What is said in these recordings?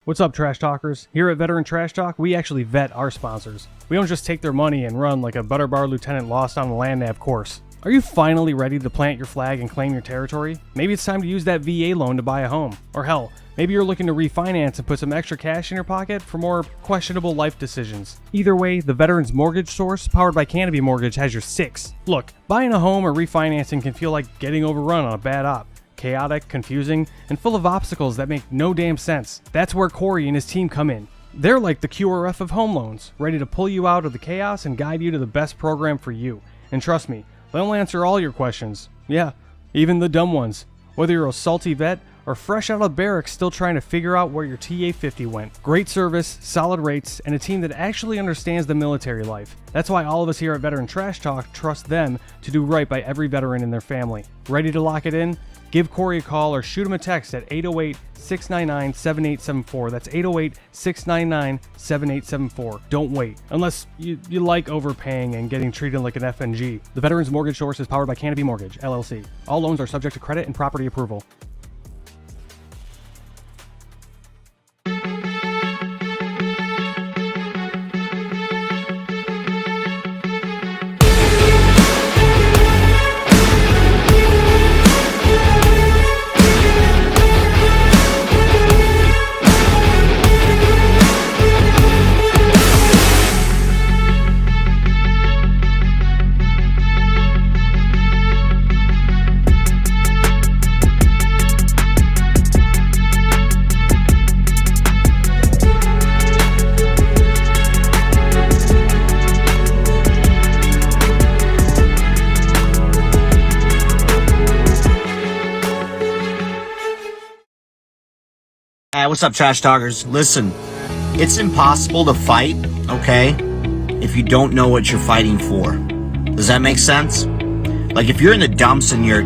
What's up, Trash Talkers? Here at Veteran Trash Talk, we actually vet our sponsors. We don't just take their money and run like a Butterbar lieutenant lost on the land nav course. Are you finally ready to plant your flag and claim your territory? Maybe it's time to use that VA loan to buy a home. Or hell, maybe you're looking to refinance and put some extra cash in your pocket for more questionable life decisions. Either way, the Veterans Mortgage Source, powered by Canopy Mortgage, has your six. Look, buying a home or refinancing can feel like getting overrun on a bad op. Chaotic, confusing, and full of obstacles that make no damn sense. That's where Corey and his team come in. They're like the QRF of home loans, ready to pull you out of the chaos and guide you to the best program for you. And trust me, they'll answer all your questions. Yeah, even the dumb ones. Whether you're a salty vet or fresh out of barracks still trying to figure out where your TA-50 went. Great service, solid rates, and a team that actually understands the military life. That's why all of us here at Veteran Trash Talk trust them to do right by every veteran and their family. Ready to lock it in? Give Corey a call or shoot him a text at 808-699-7874. That's 808-699-7874. Don't wait. Unless you like overpaying and getting treated like an FNG. The Veterans Mortgage Source is powered by Canopy Mortgage, LLC. All loans are subject to credit and property approval. What's up, Trash Talkers? Listen, it's impossible to fight, okay, if you don't know what you're fighting for. Does that make sense? Like, if you're in the dumps and you're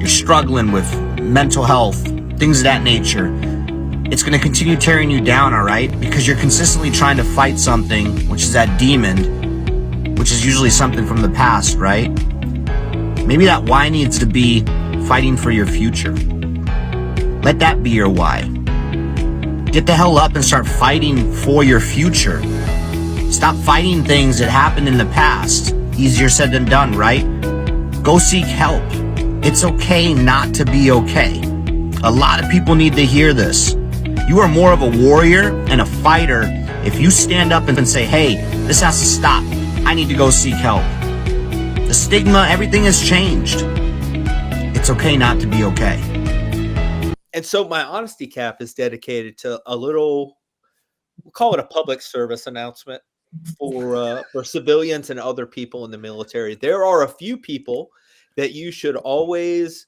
struggling with mental health, things of that nature, it's going to continue tearing you down, all right? Because you're consistently trying to fight something, which is that demon, which is usually something from the past, right? Maybe that why needs to be fighting for your future. Let that be your why. Get the hell up and start fighting for your future. Stop fighting things that happened in the past. Easier said than done, right? Go seek help. It's okay not to be okay. A lot of people need to hear this. You are more of a warrior and a fighter if you stand up and say, hey, this has to stop. I need to go seek help. The stigma, everything has changed. It's okay not to be okay. And so my honesty cap is dedicated to a little, we'll call it a public service announcement for civilians and other people in the military. There are a few people that you should always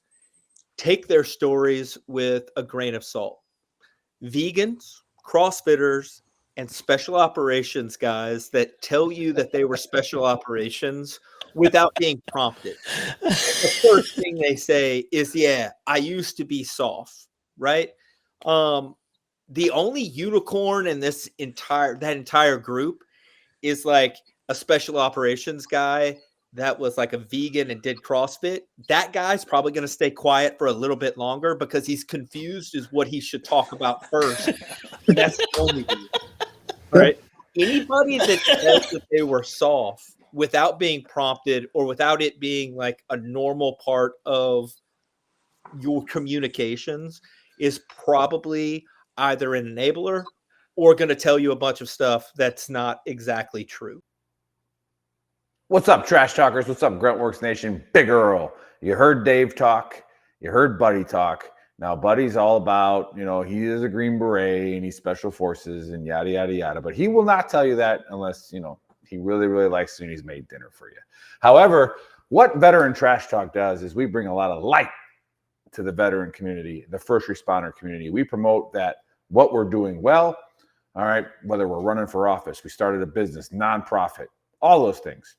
take their stories with a grain of salt. Vegans, CrossFitters, and special operations guys that tell you that they were special operations without being prompted. The first thing they say is, yeah, I used to be soft. Right. The only unicorn in that entire group is like a special operations guy that was like a vegan and did CrossFit. That guy's probably going to stay quiet for a little bit longer because he's confused as what he should talk about first. And that's the only reason. Right. Anybody that says that they were soft without being prompted or without it being like a normal part of your communications is probably either an enabler or going to tell you a bunch of stuff that's not exactly true. What's up, Trash Talkers? What's up, Gruntworks Nation? Big Earl. You heard Dave talk. You heard Buddy talk. Now, Buddy's all about, he is a Green Beret and he's Special Forces and yada, yada, yada. But he will not tell you that unless, he really, really likes you and he's made dinner for you. However, what Veteran Trash Talk does is we bring a lot of light to the veteran community, the first responder community. We promote that what we're doing well, all right, whether we're running for office, we started a business, nonprofit, all those things.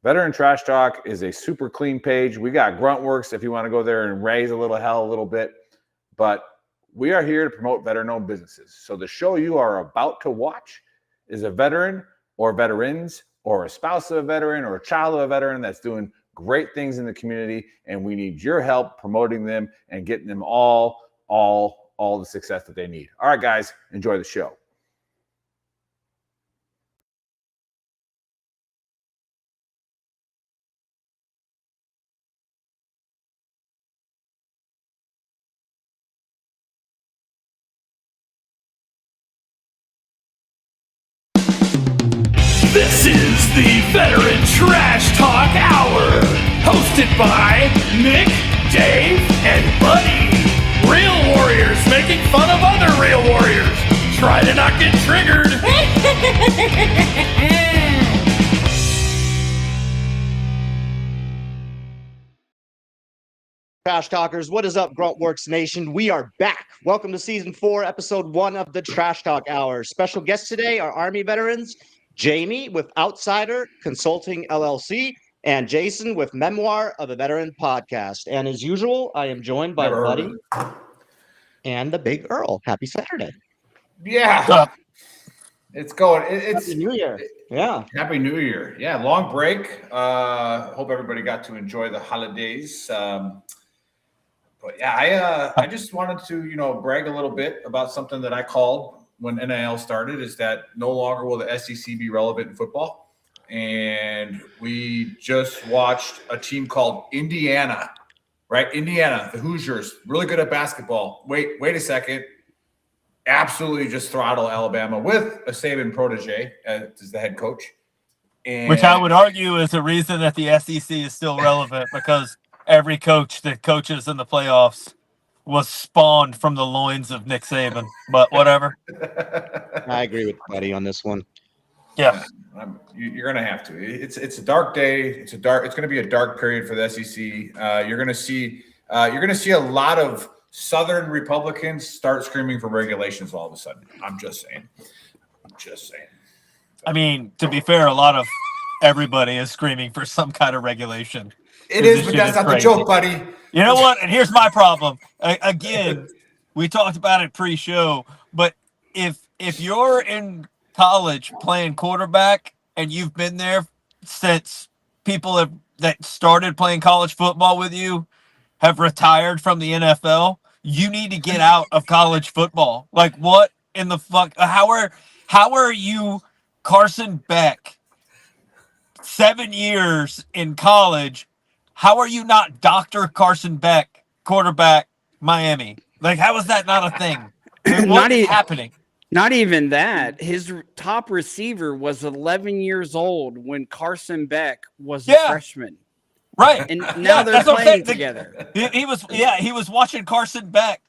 Veteran Trash Talk is a super clean page. We got Gruntworks if you want to go there and raise a little hell a little bit, but we are here to promote veteran-owned businesses. So the show you are about to watch is a veteran or veterans or a spouse of a veteran or a child of a veteran that's doing great things in the community, and we need your help promoting them and getting them all all the success that they need. All right, guys, enjoy the show. This is the Veteran Trash Talk Hour, hosted by Nick, Dave, and Buddy. Real warriors making fun of other real warriors. Try to not get triggered. Trash Talkers, what is up, Gruntworks Nation? We are back. Welcome to Season 4, Episode 1 of the Trash Talk Hour. Special guests today are Army veterans, Jamie with Outsider Consulting LLC, and Jason with Memoir of a Veteran podcast. And as usual, I am joined by Buddy and the Big Earl. Happy Saturday. Yeah. It's going. It's Happy New Year. Yeah. Happy New Year. Yeah, long break. Hope everybody got to enjoy the holidays. But yeah, I just wanted to, brag a little bit about something that I called when NIL started, is that no longer will the SEC be relevant in football. And we just watched a team called Indiana, right? Indiana, the Hoosiers, really good at basketball. Wait a second. Absolutely just throttle Alabama with a Saban protege as the head coach. And which I would argue is the reason that the SEC is still relevant, because every coach that coaches in the playoffs was spawned from the loins of Nick Saban, but whatever. I agree with Buddy on this one. Yeah. You're going to have to. It's a dark day. It's going to be a dark period for the SEC. You're going to see a lot of Southern Republicans start screaming for regulations all of a sudden. I'm just saying. I mean, to be fair, a lot of everybody is screaming for some kind of regulation. It is, but that's not the joke, buddy. You know what? And here's my problem. Again, we talked about it pre-show, but if you're in college playing quarterback and you've been there since people that started playing college football with you have retired from the NFL, you need to get out of college football. Like, what in the fuck? How are you Carson Beck, 7 years in college? How are you not Dr. Carson Beck, quarterback, Miami? Like, how is that not a thing? What is happening? Not even that. His top receiver was 11 years old when Carson Beck was a freshman. Right. And now they're playing together. He was watching Carson Beck.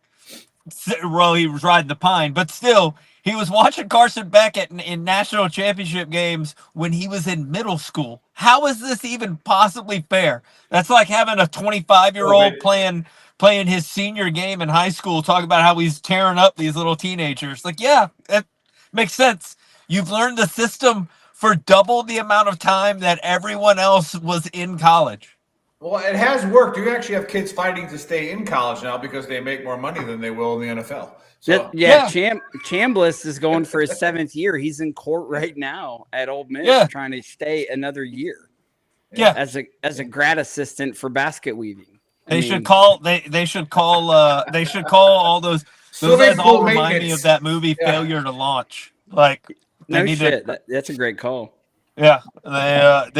Well, he was riding the pine, but still, he was watching Carson Beck in national championship games when he was in middle school. How is this even possibly fair? That's like having a 25-year-old playing his senior game in high school, talking about how he's tearing up these little teenagers. Like, yeah, it makes sense. You've learned the system for double the amount of time that everyone else was in college. Well, it has worked. You actually have kids fighting to stay in college now because they make more money than they will in the NFL. So, Chambliss is going for his 7th year. He's in court right now at Ole Miss trying to stay another year. Yeah, as a grad assistant for basket weaving. They should call all those guys all remind me of that movie Failure to Launch. Like, that's a great call. Yeah, I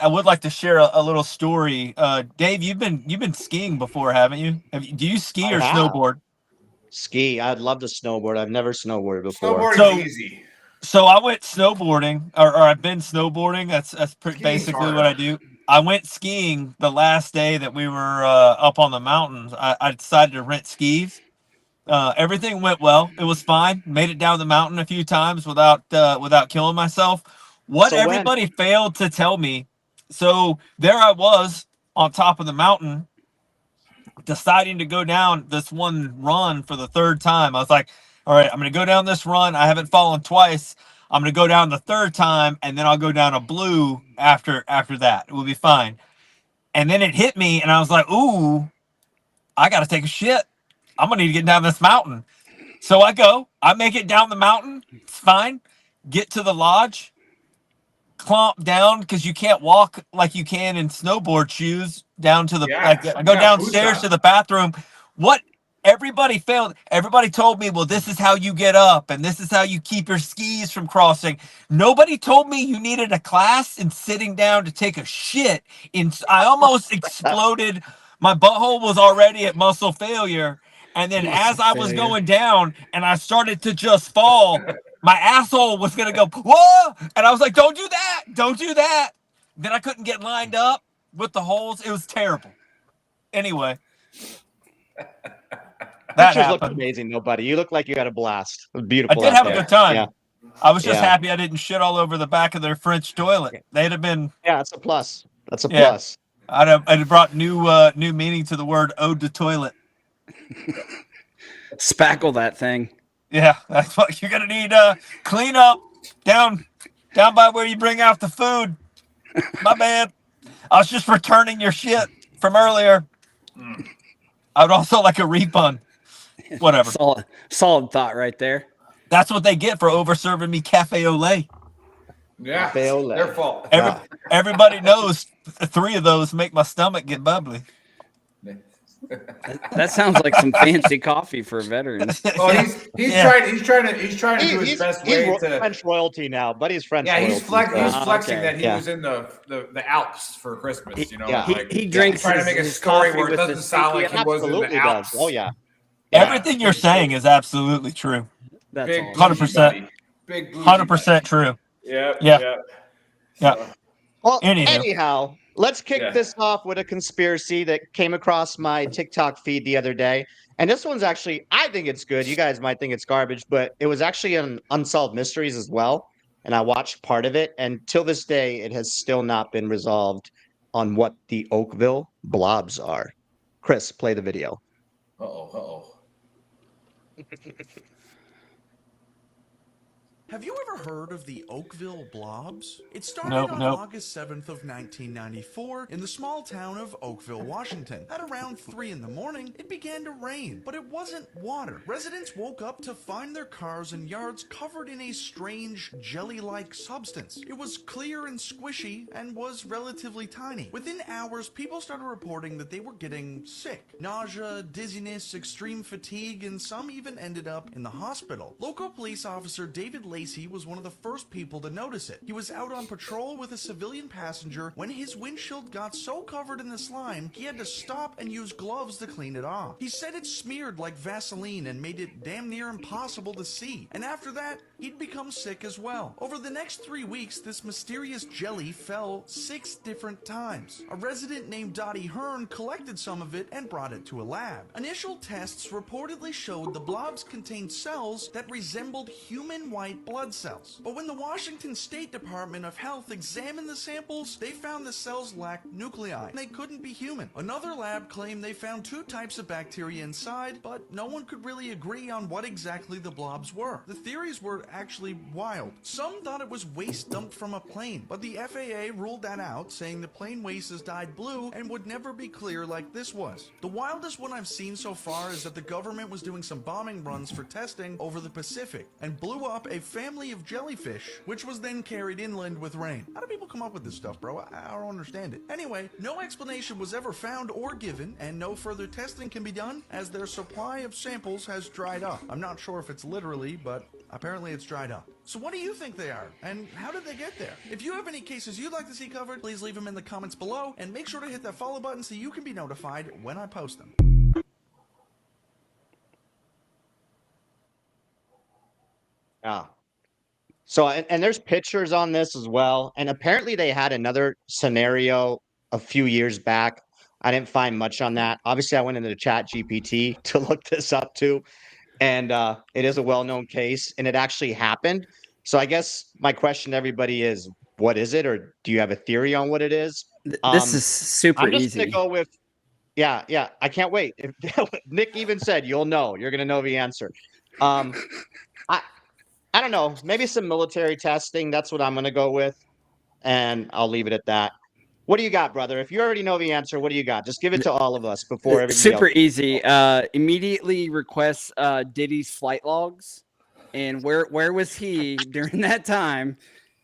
would like to share a little story. Dave, you've been skiing before, haven't you? Do you ski or snowboard? Ski. I'd love to snowboard. I've never snowboarded before. Snowboarding's easy. So I went snowboarding, or I've been snowboarding. That's basically what I do. I went skiing the last day that we were up on the mountains. I decided to rent skis. Everything went well. It was fine. Made it down the mountain a few times without killing myself. What everybody failed to tell me. So there I was on top of the mountain, deciding to go down this one run for the 3rd time. I was like, all right, I'm going to go down this run. I haven't fallen twice. I'm going to go down the 3rd time, and then I'll go down a blue after that. It will be fine. And then it hit me, and I was like, ooh, I got to take a shit. I'm going to need to get down this mountain. So I make it down the mountain. It's fine. Get to the lodge. Clomp down, because you can't walk like you can in snowboard shoes down to the I go downstairs to the bathroom. What Everybody failed. Everybody told me, well, this is how you get up and this is how you keep your skis from crossing. Nobody told me you needed a class in sitting down to take a shit. I almost exploded. My butthole was already at muscle failure. And then as I was going down and I started to just fall, my asshole was going to go, whoa. And I was like, don't do that. Don't do that. Then I couldn't get lined up with the holes. It was terrible. Anyway. Pictures looked amazing, though, buddy. You look like you had a blast. It was beautiful. I did have a good time. Yeah. I was just happy I didn't shit all over the back of their French toilet. They'd have been. Yeah, that's a plus. That's a plus. I'd have brought new meaning to the word ode to toilet. Spackle that thing. Yeah, that's what you're gonna need. Clean up down by where you bring out the food. My bad. I was just returning your shit from earlier. I would also like a refund. Whatever. Solid thought right there. That's what they get for over serving me cafe au lait. Yeah, their fault. Everybody knows 3 of those make my stomach get bubbly. That sounds like some fancy coffee for veterans. Oh, he's trying to do his best way to French royalty now, but he's French. Yeah, royalty. he's flexing that he was in the Alps for Christmas. He drinks. Trying to make a story where it doesn't sound like he was in the Alps. Oh yeah. Everything you're saying is absolutely true. That's 100%. Big 100% true. Yeah. Well, anyhow, let's kick this off with a conspiracy that came across my TikTok feed the other day. And this one's actually, I think it's good. You guys might think it's garbage, but it was actually an Unsolved Mysteries as well. And I watched part of it. And till this day, it has still not been resolved on what the Oakville blobs are. Chris, play the video. Uh-oh. Have you ever heard of the Oakville blobs? It started on August 7th of 1994 in the small town of Oakville, Washington. At around 3 in the morning, it began to rain, but it wasn't water. Residents woke up to find their cars and yards covered in a strange jelly-like substance. It was clear and squishy and was relatively tiny. Within hours, people started reporting that they were getting sick. Nausea, dizziness, extreme fatigue, and some even ended up in the hospital. Local police officer David Lacey was one of the first people to notice it. He was out on patrol with a civilian passenger when his windshield got so covered in the slime, he had to stop and use gloves to clean it off. He said it smeared like Vaseline and made it damn near impossible to see. And after that, he'd become sick as well. Over the next 3 weeks, this mysterious jelly fell 6 different times. A resident named Dottie Hearn collected some of it and brought it to a lab. Initial tests reportedly showed the blobs contained cells that resembled human white blood cells. But when the Washington State Department of Health examined the samples, they found the cells lacked nuclei, and they couldn't be human. Another lab claimed they found 2 types of bacteria inside, but no one could really agree on what exactly the blobs were. The theories were actually wild. Some thought it was waste dumped from a plane, but the FAA ruled that out, saying the plane waste is dyed blue and would never be clear like this was. The wildest one I've seen so far is that the government was doing some bombing runs for testing over the Pacific and blew up a family of jellyfish, which was then carried inland with rain. How do people come up with this stuff, bro? I don't understand it. Anyway, no explanation was ever found or given, and no further testing can be done as their supply of samples has dried up. I'm not sure if it's literally, but apparently it's dried up. So what do you think they are, and how did they get there? If you have any cases you'd like to see covered, please leave them in the comments below, and make sure to hit that follow button so you can be notified when I post them. So, and there's pictures on this as well. And apparently they had another scenario a few years back. I didn't find much on that. Obviously, I went into the chat GPT to look this up too. And it is a well-known case, and it actually happened. So I guess my question to everybody is, what is it? Or do you have a theory on what it is? This is super I'm just easy. gonna go with, yeah. I can't wait. Nick even said, you'll know. You're going to know the answer. I don't know. Maybe some military testing. That's what I'm going to go with. And I'll leave it at that. What do you got, brother? If you already know the answer, what do you got? Just give it to all of us before everybody Super else. easy. Immediately request Diddy's flight logs. And where was he during that time?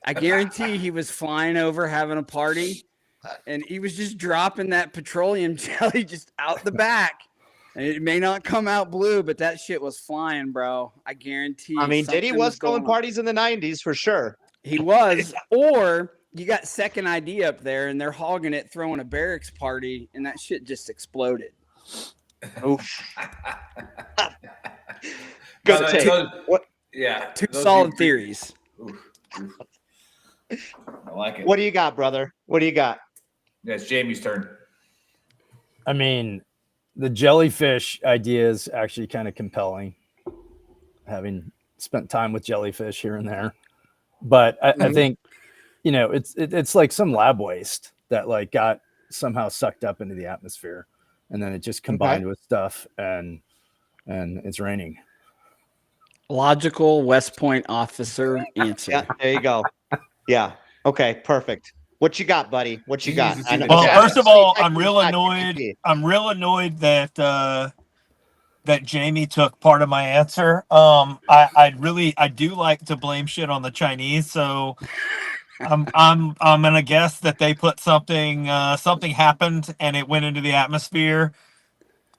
I guarantee he was flying over having a party. And he was just dropping that petroleum jelly just out the back. It may not come out blue, but that shit was flying, bro. I guarantee. I mean, Diddy something was throwing going on. parties in the 90s for sure. He was, or you got Second ID up there, and they're hogging it, throwing a barracks party, and that shit just exploded. Oof. Good No, take. those- yeah. Two those solid you- theories. Oof. I like it. What do you got, brother? What do you got? Yeah, it's Jamie's turn. I mean, the jellyfish idea is actually kind of compelling, having spent time with jellyfish here and there. But I think, you know, it's like some lab waste that like got somehow sucked up into the atmosphere, and then it just combined with stuff, and it's raining. Logical West Point officer answer. Yeah, there you go. Yeah. Okay, perfect. What you got, buddy? What you got? Jesus, Well, Yeah, first of all, I'm actually, real not annoyed. GPT. I'm real annoyed that that Jamie took part of my answer. I do like to blame shit on the Chinese, so I'm gonna guess that they put something happened and it went into the atmosphere.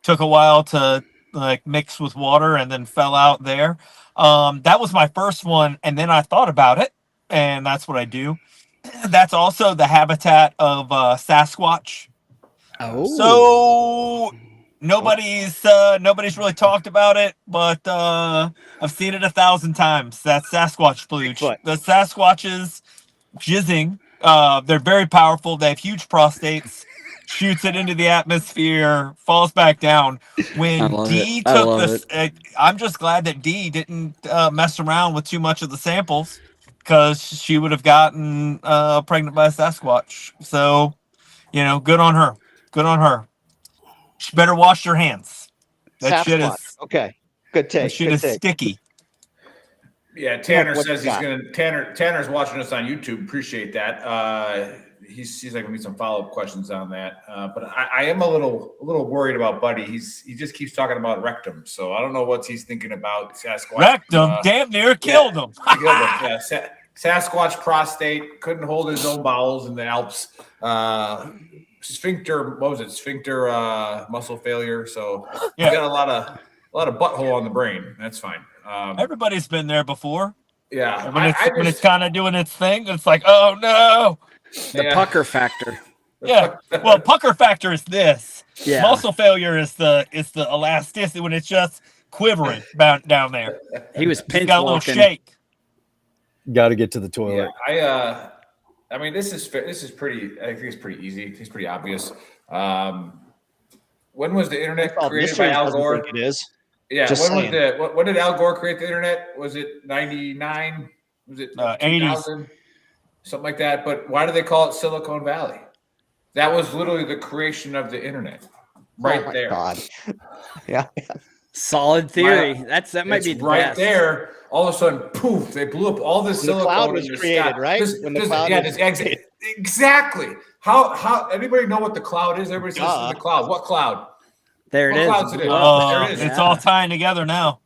Took a while to like mix with water and then fell out there. That was my first one, and then I thought about it, and that's what I do. That's also the habitat of Sasquatch. Oh, So nobody's really talked about it, but I've seen it 1,000 times. That's Sasquatch splooge. Bigfoot. The Sasquatches jizzing. They're very powerful. They have huge prostates. Shoots it into the atmosphere, falls back down. When I love D it. I took love this, I'm just glad that D didn't mess around with too much of the samples, because she would have gotten pregnant by a Sasquatch. So, you know, good on her. Good on her. She better wash her hands. That shit Sasquatch. is Okay. Good take. that shit Good is take. sticky. Yeah, Tanner What says you he's got? gonna. Tanner's watching us on YouTube. Appreciate that. He's like gonna need some follow up questions on that. But I am a little worried about Buddy. He just keeps talking about rectum, so I don't know what he's thinking about Sasquatch. Rectum damn near killed him. Yeah, Sasquatch prostate couldn't hold his own bowels in the Alps. Sphincter, what was it? Sphincter muscle failure. So Yeah. you got a lot of butthole on the brain. That's fine. Everybody's been there before. Yeah, And when it's kind of doing its thing, it's like, oh no. the yeah. pucker factor. Yeah. Well, pucker factor is this. Yeah. Muscle failure is the elasticity when it's just quivering down there. He was Just pinch got a little walking. shake. Got to get to the toilet. Yeah, I mean, this is pretty. I think it's pretty easy. It's pretty obvious. When was the internet Well, created mystery by Al doesn't Gore? think it is. Yeah, Just when saying. when did Al Gore create the internet? Was it 99? Was it 2000? Something like that. But why do they call it Silicon Valley? That was literally the creation of the internet, right Oh my there. God. Yeah. Solid theory. That might It's be the right best. there. All of a sudden, poof! They blew up all this When the silicon cloud in was the created, sky. right? When the cloud was exactly. How anybody know what the cloud is? Everybody says Duh. the cloud. What cloud? There it What is. clouds it is? Oh, There it is. it's all tying together now.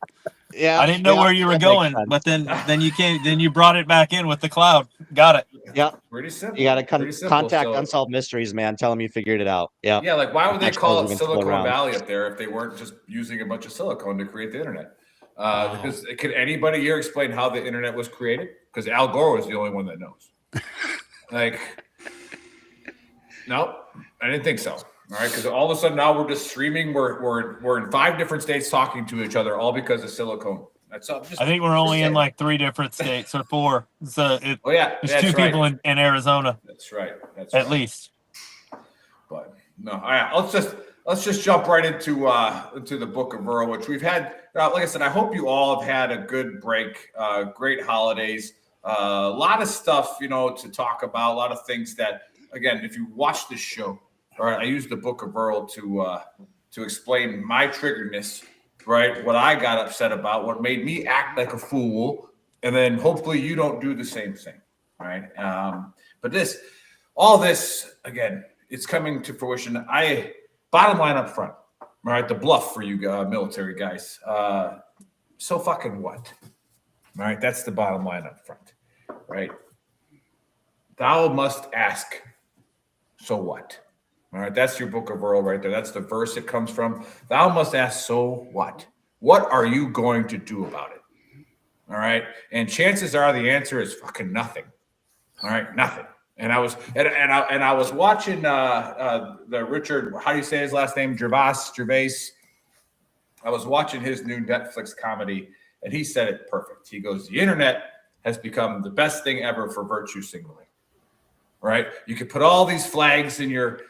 Yeah. I didn't know yeah, where you were that makes going, sense. but then you brought it back in with the cloud. Got it. Yeah. Pretty simple. You got to Pretty simple. contact So- Unsolved Mysteries, man. Tell them you figured it out. Yeah. Yeah, like why would they Actually, call we it can float Silicon around. Valley up there if they weren't just using a bunch of silicone to create the internet? Because could anybody here explain how the internet was created? Because Al Gore was the only one that knows. Like, no, I didn't think so. All right, because all of a sudden now we're just streaming. We're in 5 different states talking to each other, all because of silicone. That's all. I think we're only in like 3 different states or 4. So Oh yeah, there's that's 2 right. people in Arizona That's right. That's at right. least. But no, all right. Let's just jump right into the Book of Earl, which we've had. Like I said, I hope you all have had a good break, great holidays, a lot of stuff to talk about, a lot of things that, again, if you watch this show, all right, I use the Book of Earl to explain my triggerness, right? What I got upset about, what made me act like a fool, and then hopefully you don't do the same thing, right? But all this again, it's coming to fruition. Bottom line up front, all right, the bluff for you military guys. So fucking what? All right, that's the bottom line up front, right? Thou must ask, so what? All right, that's your book of Earl right there. That's the verse it comes from. Thou must ask, so what? What are you going to do about it? All right, and chances are the answer is fucking nothing. All right, nothing. And I was I was watching the Richard, how do you say his last name? Gervais. I was watching his new Netflix comedy, and he said it perfect. He goes, the internet has become the best thing ever for virtue signaling. Right? You can put all these flags in your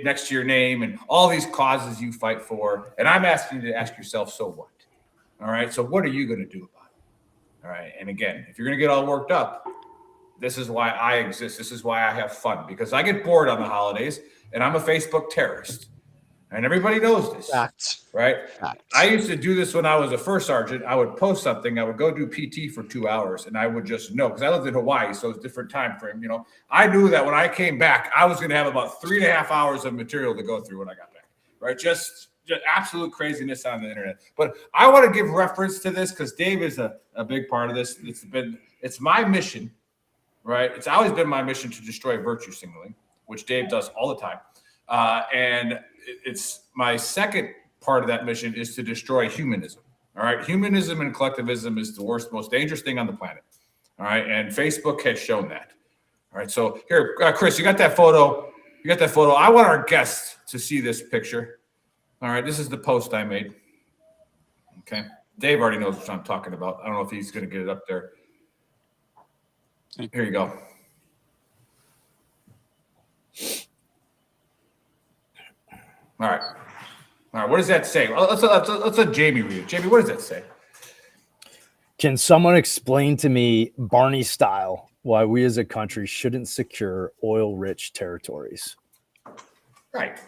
next to your name and all these causes you fight for. And I'm asking you to ask yourself, so what? All right. So what are you going to do about it? All right. And again, if you're going to get all worked up, this is why I exist. This is why I have fun, because I get bored on the holidays and I'm a Facebook terrorist. And everybody knows this, right? I used to do this when I was a first sergeant. I would post something. I would go do PT for 2 hours, and I would just know, because I lived in Hawaii, so it's a different time frame. I knew that when I came back, I was going to have about 3.5 hours of material to go through when I got back, right? Just absolute craziness on the internet. But I want to give reference to this because Dave is a big part of this. It's my mission, right? It's always been my mission to destroy virtue signaling, which Dave does all the time. And it's my second part of that mission is to destroy humanism. All right. Humanism and collectivism is the worst, most dangerous thing on the planet. All right. And Facebook has shown that. All right. So here, Chris, you got that photo. I want our guests to see this picture. All right. This is the post I made. Okay. Dave already knows what I'm talking about. I don't know if he's going to get it up there. Here you go. All right. What does that say? Let's let Jamie read it. Jamie, what does that say? Can someone explain to me, Barney style, why we as a country shouldn't secure oil-rich territories? Right.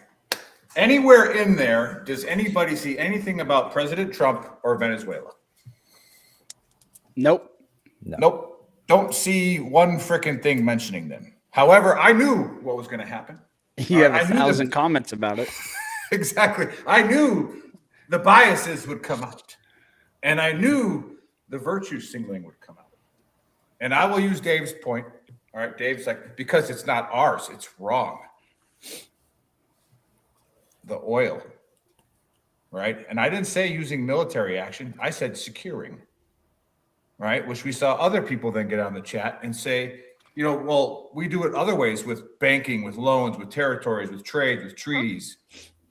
Anywhere in there, does anybody see anything about President Trump or Venezuela? Nope. Nope. Don't see one freaking thing mentioning them. However, I knew what was going to happen. You have 1,000 comments about it. Exactly. I knew the biases would come out, and I knew the virtue signaling would come out. And I will use Dave's point. All right. Dave's like, because it's not ours, it's wrong. The oil. Right. And I didn't say using military action. I said securing. Right. Which we saw other people then get on the chat and say, well, we do it other ways with banking, with loans, with territories, with trade, with treaties.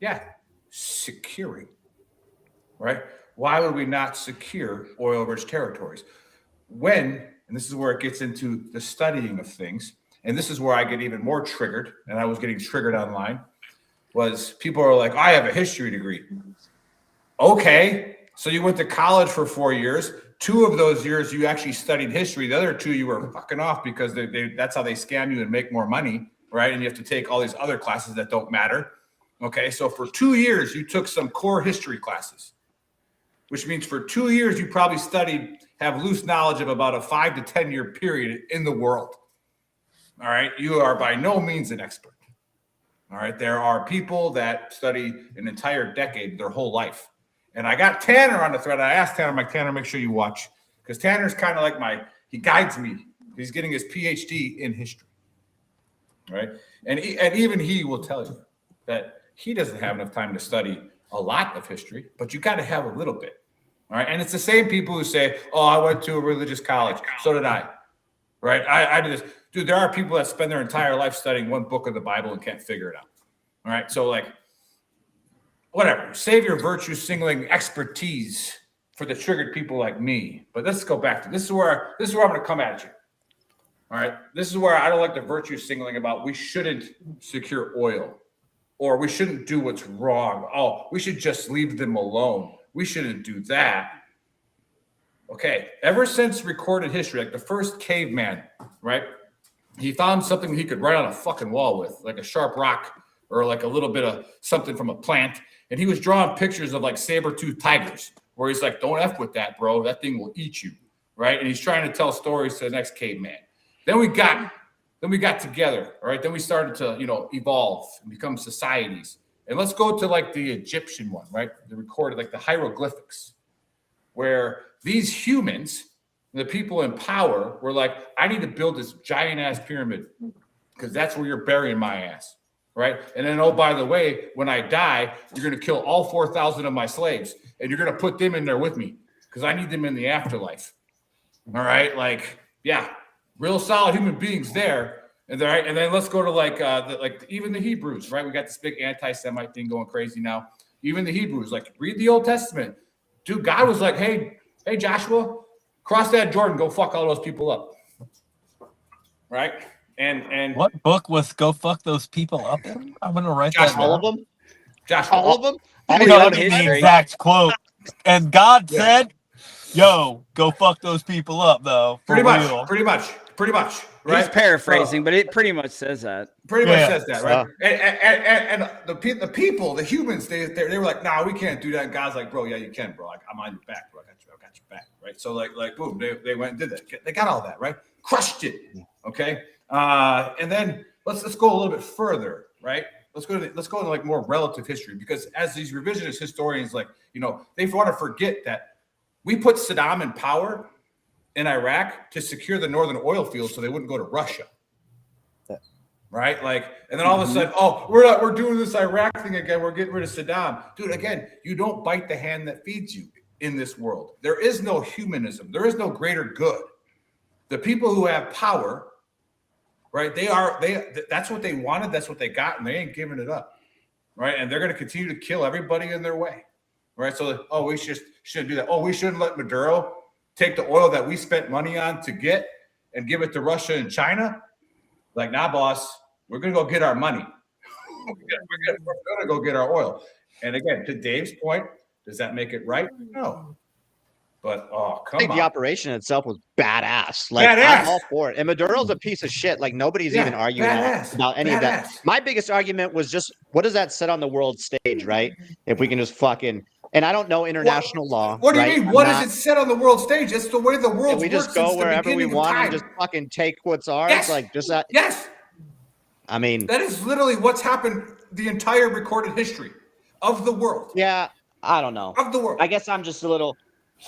Yeah, securing, right? Why would we not secure oil-rich territories? And this is where it gets into the studying of things, and this is where I get even more triggered, and I was getting triggered online, was people are like, I have a history degree. Okay, so you went to college for 4 years. 2 of those years you actually studied history. The other 2 you were fucking off because that's how they scam you and make more money, right? And you have to take all these other classes that don't matter. Okay, so for 2 years you took some core history classes, which means for 2 years you probably have loose knowledge of about a 5 to 10 year period in the world. All right, you are by no means an expert. All right, there are people that study an entire decade, their whole life. And I got Tanner on the thread. I asked Tanner, Tanner, make sure you watch, because Tanner's kind of like he guides me. He's getting his PhD in history, right? And even he will tell you that he doesn't have enough time to study a lot of history, but you got to have a little bit, all right? And it's the same people who say, oh, I went to a religious college. So did I, right? I did this. Dude, there are people that spend their entire life studying one book of the Bible and can't figure it out, all right? So whatever, save your virtue signaling expertise for the triggered people like me. But let's go back to this is where I'm going to come at you. All right. This is where I don't like the virtue signaling about we shouldn't secure oil or we shouldn't do what's wrong. Oh, we should just leave them alone. We shouldn't do that. Okay. Ever since recorded history, like the first caveman, right? He found something he could write on a fucking wall with, like a sharp rock or like a little bit of something from a plant. And he was drawing pictures of like saber-toothed tigers where he's like, don't F with that, bro. That thing will eat you, right? And he's trying to tell stories to the next caveman. Then we got together, all right? Then we started to, evolve and become societies. And let's go to like the Egyptian one, right? The recorded, like the hieroglyphics, where these humans, the people in power were like, I need to build this giant-ass pyramid because that's where you're burying my ass. right? And then, oh, by the way, when I die, you're going to kill all 4,000 of my slaves, and you're going to put them in there with me because I need them in the afterlife. All right, like, yeah, real solid human beings there. And right, and then let's go to like even the Hebrews, right? We got this big anti-Semite thing going crazy now. Even the Hebrews, like, read the Old Testament, dude. God was like, hey, Joshua, cross that Jordan, go fuck all those people up, right? And what book was "Go Fuck Those People Up" in? I'm gonna write that Joshua, down. All of them? Joshua, All of them? All Hey, the I'll old give you the history. exact quote. And God Yeah. said, "Yo, go fuck those people up, though." For pretty real. much, right? He's paraphrasing, but it pretty much says that. Pretty much Yeah. says that, right? And the people, the humans, they were like, "Nah, we can't do that." And God's like, "Bro, yeah, you can, bro. Like, I'm on your back, bro. I got your back, right?" So like, boom, they went and did that. They got all that, right? Crushed it, okay. And then let's go a little bit further, right? Let's go to like more relative history, because as these revisionist historians, like, you know, they want to forget that we put Saddam in power in Iraq to secure the northern oil fields so they wouldn't go to Russia. Right? Like, and then all of a sudden, oh, we're doing this Iraq thing again. We're getting rid of Saddam. Dude, again, you don't bite the hand that feeds you in this world. There is no humanism. There is no greater good. The people who have power, right? That's what they wanted. That's what they got, and they ain't giving it up. Right? And they're going to continue to kill everybody in their way. Right? So, oh, we shouldn't do that. Oh, we shouldn't let Maduro take the oil that we spent money on to get and give it to Russia and China. Like, nah, boss, we're going to go get our money. we're going to go get our oil. And again, to Dave's point, does that make it right? No. But, oh, come on. I think the operation itself was badass. Like, I'm all for it. And Maduro's a piece of shit. Like, nobody's even arguing about any of that. My biggest argument was just, what does that set on the world stage, right? If we can just fucking, and I don't know international law. What do you right? mean? What does it set on the world stage? That's the way the world works. We just go wherever we want and just fucking take what's ours. Yes. Like, just that. Yes. I mean, that is literally what's happened the entire recorded history of the world. Yeah, I don't know. Of the world. I guess I'm just a little,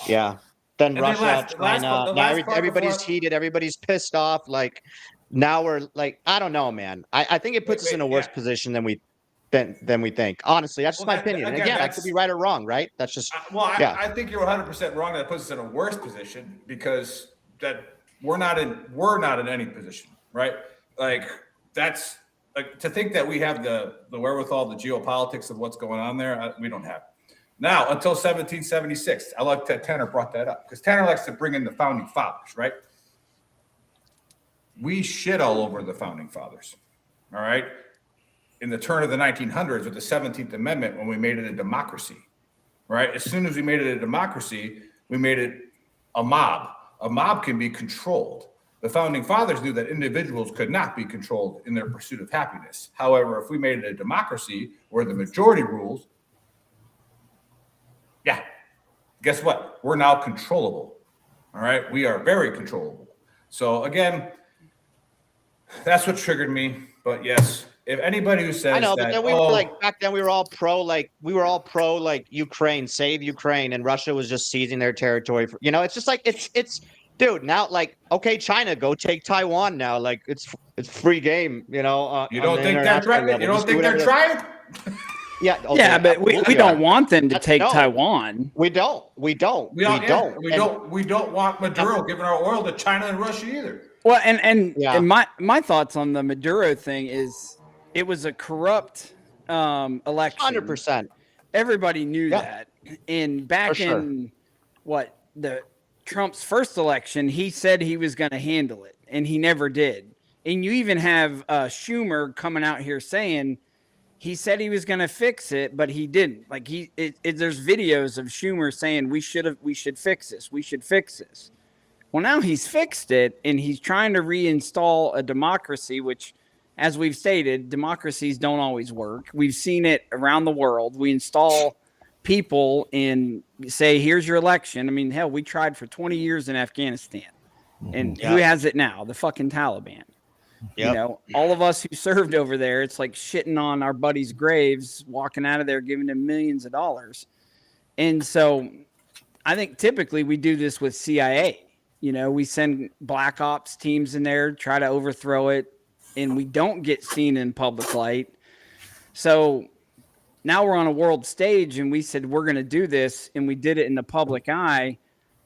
yeah. Then And Russia, then China. Now everybody's heated. Everybody's pissed off. Like, now we're like, I don't know, man. I think it puts us in a worse position than we think. Honestly, that's just my opinion. Again, I could be right or wrong, right? That's just I think you're 100% wrong. That puts us in a worse position because that we're not in any position, right? Like, that's like, to think that we have the wherewithal, the geopolitics of what's going on there. We don't have. Now, until 1776, I like that Tanner brought that up, because Tanner likes to bring in the founding fathers, right? We shit all over the founding fathers, all right? In the turn of the 1900s with the 17th Amendment, when we made it a democracy, right? As soon as we made it a democracy, we made it a mob. A mob can be controlled. The founding fathers knew that individuals could not be controlled in their pursuit of happiness. However, if we made it a democracy where the majority rules, yeah, guess what? We're now controllable. All right, we are very controllable. So again, that's what triggered me. But yes, if anybody who says, I know, that, but then we were like, back then we were all pro Ukraine, save Ukraine, and Russia was just seizing their territory. It's just like it's dude. Now, like, okay, China, go take Taiwan now. Like, it's free game. You don't think they're trying? You don't think they're trying? Yeah, okay. Yeah, but we don't want them to take Taiwan. We don't want Maduro giving our oil to China and Russia either. Well, and my thoughts on the Maduro thing is it was a corrupt election. 100%. Everybody knew that. And back in the Trump's first election, he said he was going to handle it, and he never did. And you even have Schumer coming out here saying he said he was going to fix it, but he didn't. Like, there's videos of Schumer saying we should fix this. We should fix this. Well, now he's fixed it, and he's trying to reinstall a democracy, which, as we've stated, democracies don't always work. We've seen it around the world. We install people and say, here's your election. I mean, hell, we tried for 20 years in Afghanistan. And who has it now? The fucking Taliban. Yep. All of us who served over there, it's like shitting on our buddies' graves, walking out of there, giving them millions of dollars. And so I think typically we do this with CIA. We send black ops teams in there, try to overthrow it, and we don't get seen in public light. So now we're on a world stage and we said we're going to do this and we did it in the public eye.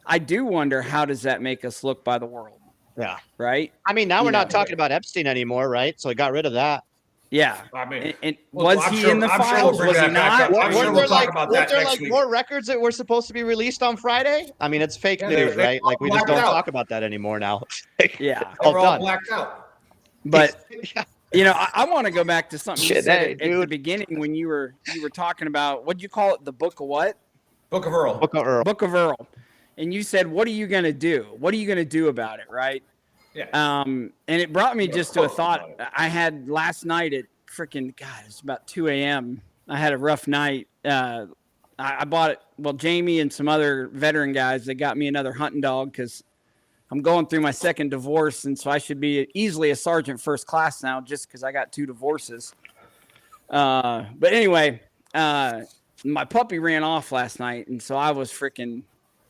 I do wonder, how does that make us look by the world? Yeah. Right. I mean, now we're not talking about Epstein anymore, right? So I got rid of that. Yeah. I mean, and well, was I'm he sure- in the I'm sure files? we'll bring Was he that back not? up. I'm sure we'll talk about that weren't there next week. more records that were supposed to be released on Friday? I mean, it's fake Yeah, news, they right? all Like, we just blacked don't out. talk about that anymore now. Yeah. They were all done. blacked out. But you know, I want to go back to something you Shit, said hey, at the dude. beginning when you were talking about, what'd you call it? The Book of what? Book of Earl. Book of Earl. Book of Earl. And you said, what are you going to do? What are you going to do about it? Right. Yeah. And it brought me just to a thought about it. I had last night at freaking, God, it's about 2 a.m. I had a rough night. I bought it. Well, Jamie and some other veteran guys, they got me another hunting dog because I'm going through my second divorce. And so I should be easily a sergeant first class now just because I got 2 divorces. But anyway, my puppy ran off last night. And so I was freaking,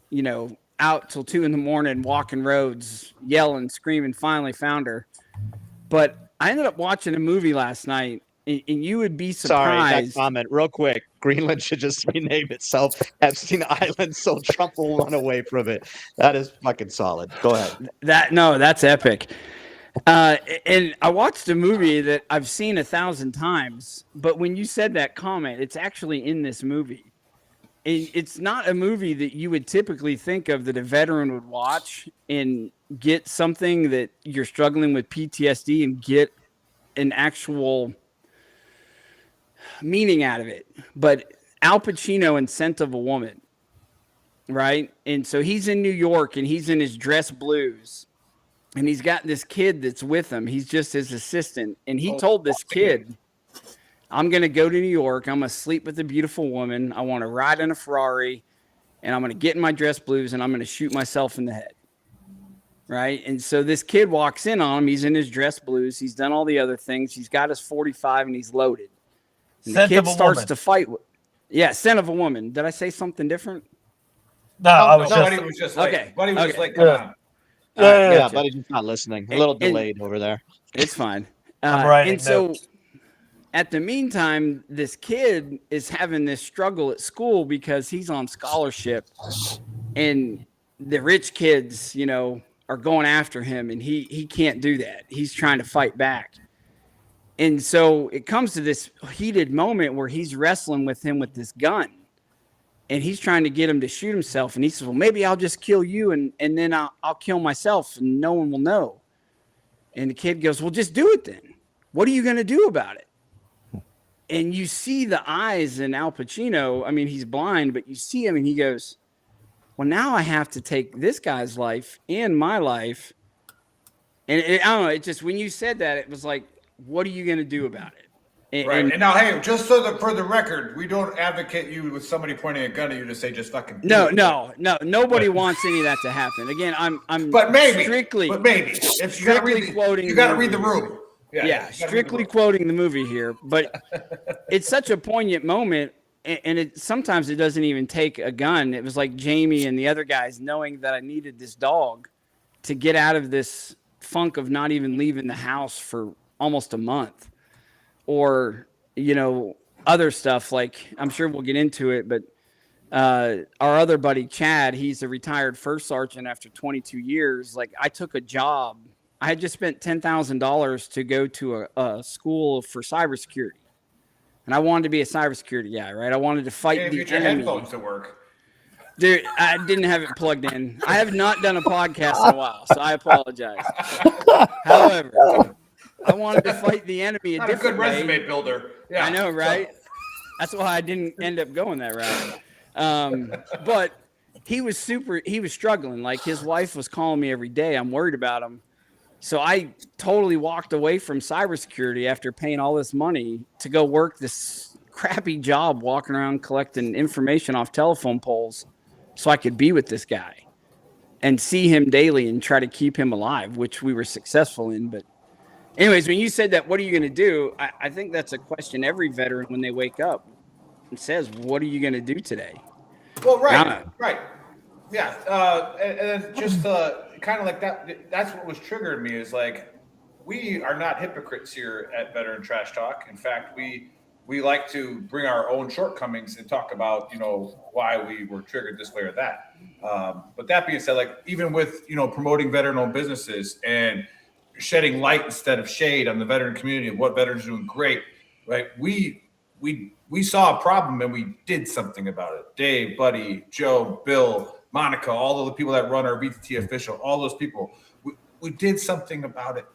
you know, out till 2 a.m, walking roads, yelling, screaming, finally found her. But I ended up watching a movie last night, and you would be Sorry, surprised. that comment real quick. Greenland should just rename itself Epstein Island so Trump will run away from it. That is fucking solid. Go ahead. That's epic. And I watched a movie that I've seen 1,000 times, but when you said that comment, it's actually in this movie. It's not a movie that you would typically think of that a veteran would watch and get something that you're struggling with PTSD and get an actual meaning out of it. But Al Pacino in Scent of a Woman, right? And so he's in New York and he's in his dress blues and he's got this kid that's with him. He's just his assistant. And he told this kid, I'm going to go to New York. I'm going to sleep with a beautiful woman. I want to ride in a Ferrari and I'm going to get in my dress blues and I'm going to shoot myself in the head. Right. And so this kid walks in on him. He's in his dress blues. He's done all the other things. He's got his 45 and he's loaded. And the kid starts to fight. Yeah. Scent of a Woman. Did I say something different? No, I was Buddy was just like, okay. Buddy was just Okay. like, come on. Yeah, buddy's just not listening. A little delayed over there. It's fine. I'm writing And so notes. at the meantime, this kid is having this struggle at school because he's on scholarship and the rich kids, you know, are going after him and he can't do that. He's trying to fight back. And so it comes to this heated moment where he's wrestling with him with this gun and he's trying to get him to shoot himself. And he says, well, maybe I'll just kill you and then I'll kill myself and no one will know. And the kid goes, well, just do it then. What are you going to do about it? And you see the eyes in Al Pacino. I mean, he's blind, but you see him and he goes, well, now I have to take this guy's life and my life. And I don't know. It just, when you said that, it was like, what are you going to do about it? Right. And now, hey, just for the record, we don't advocate you with somebody pointing a gun at you to say just fucking. No. Nobody wants any of that to happen. Again, I'm But maybe. strictly If you gotta read quoting. You got to read the room. Yeah, strictly quoting the movie here, but it's such a poignant moment, and sometimes it doesn't even take a gun. It was like Jamie and the other guys knowing that I needed this dog to get out of this funk of not even leaving the house for almost a month, or you know, other stuff like I'm sure we'll get into it, but our other buddy Chad, he's a retired first sergeant after 22 years. Like I took a job. I had just spent $10,000 to go to a school for cybersecurity. And I wanted to be a cybersecurity guy, right? I wanted to fight Hey, the get your enemy. headphones to work. Dude, I didn't have it plugged in. I have not done a podcast in a while, so I apologize. However, I wanted to fight the enemy a Not a different good way. resume builder. Yeah, I know, right? That's why I didn't end up going that route. But he was struggling. Like his wife was calling me every day. I'm worried about him. So I totally walked away from cybersecurity after paying all this money to go work this crappy job walking around collecting information off telephone poles so I could be with this guy and see him daily and try to keep him alive, which we were successful in. But anyways, when you said that, what are you going to do? I think that's a question every veteran when they wake up and says, what are you going to do today? Well, right. Yeah. And then just kind of like that, that's what was triggering me is like, we are not hypocrites here at Veteran Trash Talk. In fact, we we like to bring our own shortcomings and talk about, why we were triggered this way or that. But that being said, like even with, promoting veteran-owned businesses and shedding light instead of shade on the veteran community and what veterans are doing great, right? We saw a problem and we did something about it. Dave, Buddy, Joe, Bill, Monica, all of the people that run our VTT official, all those people, we did something about it.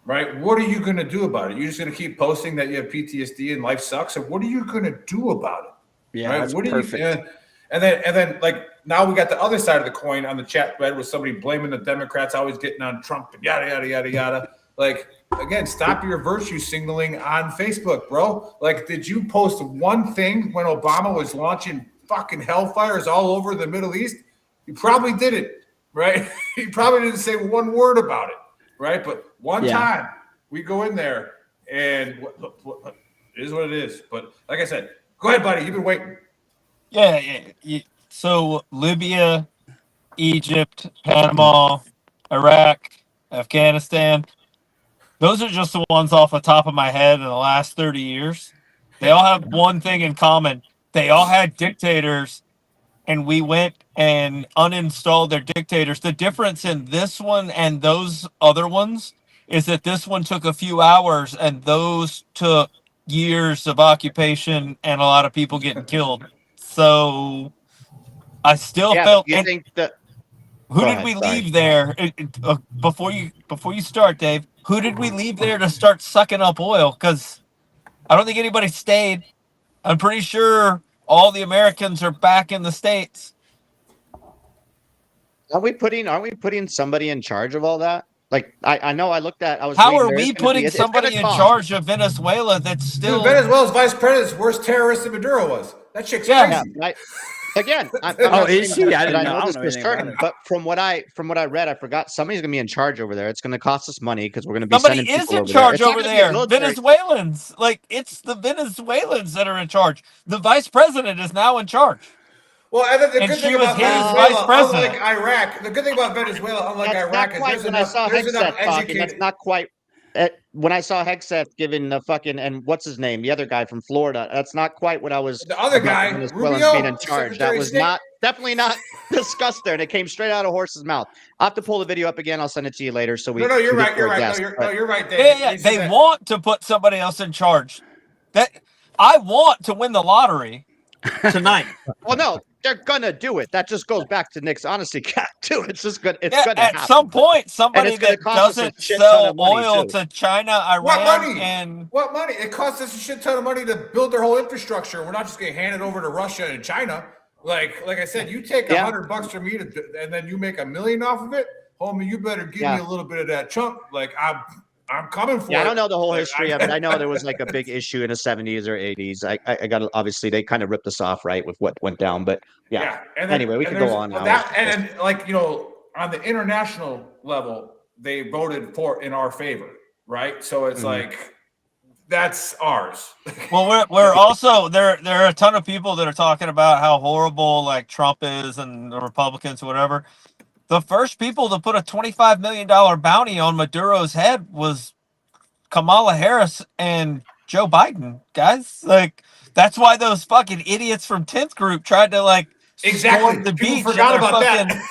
Right? What are you going to do about it? You're just going to keep posting that you have PTSD and life sucks, or what are you going to do about it? Yeah, right? that's what perfect. And then, like now we got the other side of the coin on the chat thread with somebody blaming the Democrats always getting on Trump and yada yada yada yada. Like again, stop your virtue signaling on Facebook, bro. Like, did you post one thing when Obama was launching fucking hellfires all over the Middle East? You probably didn't, right? You probably didn't say one word about it. Right, but one time we go in there and what it is what it is. But like I said, go ahead, buddy. You've been waiting. Yeah. So Libya, Egypt, Panama, Iraq, Afghanistan. Those are just the ones off the top of my head in the last 30 years. They all have one thing in common. They all had dictators, and we went and uninstalled their dictators. The difference in this one and those other ones is that this one took a few hours and those took years of occupation and a lot of people getting killed. So I still felt. You think that? Who did we leave there before you start, Dave? Who did we leave there to start sucking up oil? Because I don't think anybody stayed. I'm pretty sure all the Americans are back in the States. Aren't we putting somebody in charge of all that? Like I know I looked at. How are we putting somebody in charge of Venezuela that's still? Dude, Venezuela's vice president's worst terrorist than Maduro was. That chick's crazy. Yeah, again, is she? I didn't know. I know this was certain, but from what I read, I forgot somebody's gonna be in charge over there. It's gonna cost us money because we're gonna be somebody sending is people in charge over there. Military. Venezuelans, like it's the Venezuelans that are in charge. The vice president is now in charge. Well, and the good thing about Venezuela, unlike Iraq, the good thing about Venezuela, unlike Iraq, is there's enough educated. That's not quite. When I saw Hegseth giving the fucking and what's his name, the other guy from Florida, that's not quite what I was. The other guy, Rubio, being in charge. That was definitely not discussed there, and it came straight out of horse's mouth. I'll have to pull the video up again. I'll send it to you later. So we. No, you're right. You're right. Guest, you're right, Dave. Yeah. They want to put somebody else in charge. That I want to win the lottery tonight. Well, no. They're gonna do it. That just goes back to Nick's honesty cap too. It's just good. It's gonna at happen. some point, somebody that doesn't sell oil to China, Iran, and what money? It costs us a shit ton of money to build their whole infrastructure. We're not just gonna hand it over to Russia and China. Like I said, you take $100 from me and then you make $1 million off of it, homie. You better give me a little bit of that chunk. Like I'm coming for it. I don't know the whole history of it. I know there was like a big issue in the 70s or 80s. I got obviously they kind of ripped us off, right, with what went down. But anyway, we can go on now. And on the international level, they voted in our favor, right? So it's like that's ours. Well, we're also there are a ton of people that are talking about how horrible like Trump is and the Republicans or whatever. The first people to put a $25 million bounty on Maduro's head was Kamala Harris and Joe Biden, guys. Like, that's why those fucking idiots from 10th Group tried to, storm the beach. Forgot about that.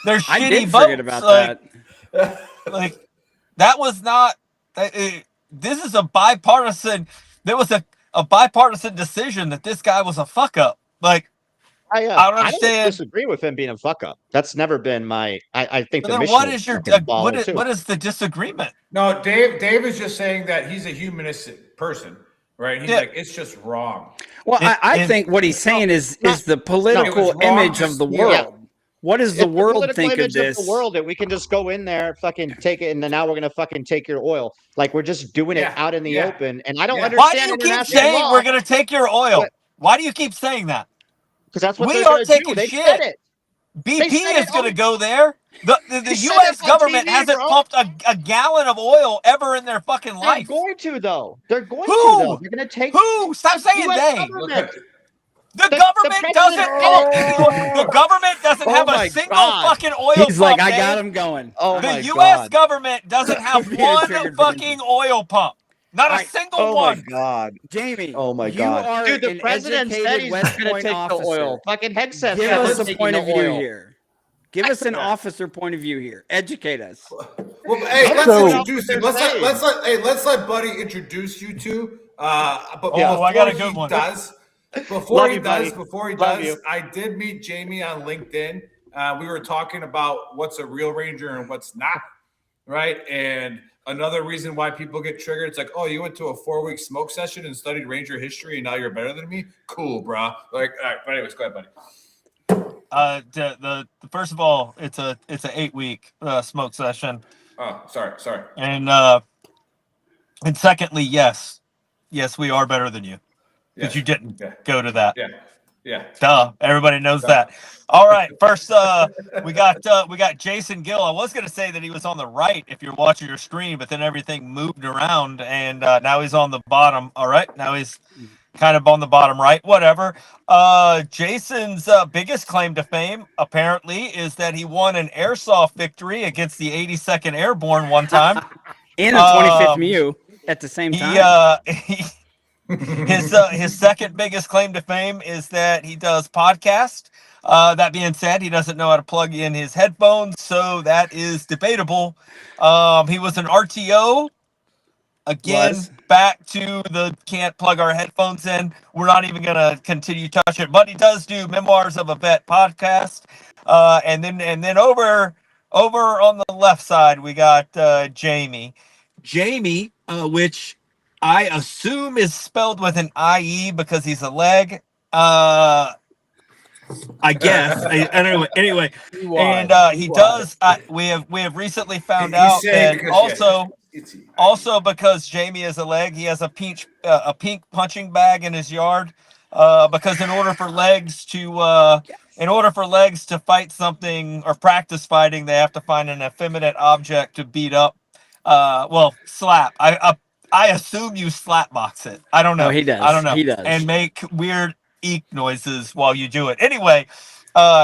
Their shitty I did boats. Forget about that. That was not... this is a bipartisan... There was a bipartisan decision that this guy was a fuck-up. I don't understand. I don't disagree with him being a fuck up. That's never been my. I think. But then what is the disagreement? No, Dave is just saying that he's a humanistic person, right? He's like, it's just wrong. Well, I think what he's saying is the political image of the world. Yeah. What does the world think of this? Of the world that we can just go in there, fucking take it, and then now we're gonna fucking take your oil. Like we're just doing it out in the open, and I don't understand. Why do you keep saying we're gonna take your oil? Why do you keep saying that? Because that's what we are taking do. shit. BP is going to go there. The U.S. government hasn't pumped a gallon of oil ever in their fucking life. They're going to though. They're going to though. They're going to take. Who? Stop saying they. The government doesn't. The government doesn't have a single fucking oil pump. He's like, I got him going. The U.S. government doesn't have one fucking oil pump. Not a single Oh one. my God, Jamie. oh my you God, are dude! The an president said educated he's West going to Point take officer. the oil. Fucking Hegseth Give said us he's a taking point the of view oil. here. Give us an officer point of view here. Educate us. Well, hey, let's So- introduce him. Let's let Buddy introduce you two. But Oh, I got a good one. Love you, buddy. Before he Love does, you. I did meet Jamie on LinkedIn. We were talking about what's a real Ranger and what's not, right? And another reason why people get triggered, it's like, oh, you went to a 4-week smoke session and studied Ranger history, and now you're better than me. Cool, bro. Like, all right, but anyways, go ahead, buddy. The first of all, it's a 8-week smoke session, Oh, sorry. and secondly, yes, we are better than you because you didn't go to that. Yeah. Duh. Everybody knows that. All right. First, we got Jason Gill. I was gonna say that he was on the right if you're watching your screen, but then everything moved around, and now he's on the bottom. All right. Now he's kind of on the bottom right. Whatever. Jason's biggest claim to fame apparently is that he won an airsoft victory against the 82nd Airborne one time, And a 25th MEU at the same time. His second biggest claim to fame is that he does podcast. That being said, he doesn't know how to plug in his headphones, so that is debatable. He was an RTO. Again, back to the can't plug our headphones in. We're not even going to continue touch it, but he does do Memoirs of a Vet podcast. And then over on the left side, we got Jamie. Jamie, which I assume is spelled with an IE because he's a leg. I guess. Anyway, and he does. We have recently found out that also because Jamie is a leg, he has a pink punching bag in his yard. Because in order for legs to fight something or practice fighting, they have to find an effeminate object to beat up. Slap. I assume you slap box it. I don't know. Oh, he does. I don't know. He does. And make weird eek noises while you do it. Anyway,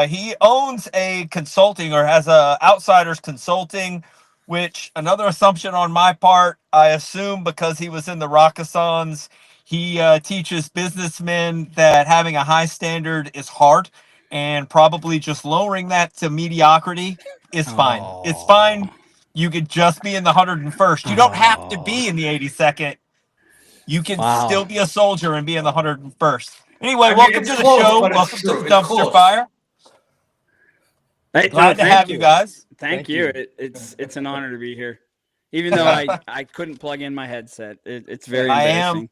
he owns a consulting or has a Outsiders Consulting, which another assumption on my part, I assume because he was in the Rockathons, he teaches businessmen that having a high standard is hard and probably just lowering that to mediocrity is fine. It's fine. You could just be in the 101st. You don't have to be in the 82nd. You can still be a soldier and be in the 101st. Anyway, welcome to the show. Welcome to the Dumpster Fire. Glad to have you guys. Thank you. It's an honor to be here. Even though I couldn't plug in my headset. It's very embarrassing.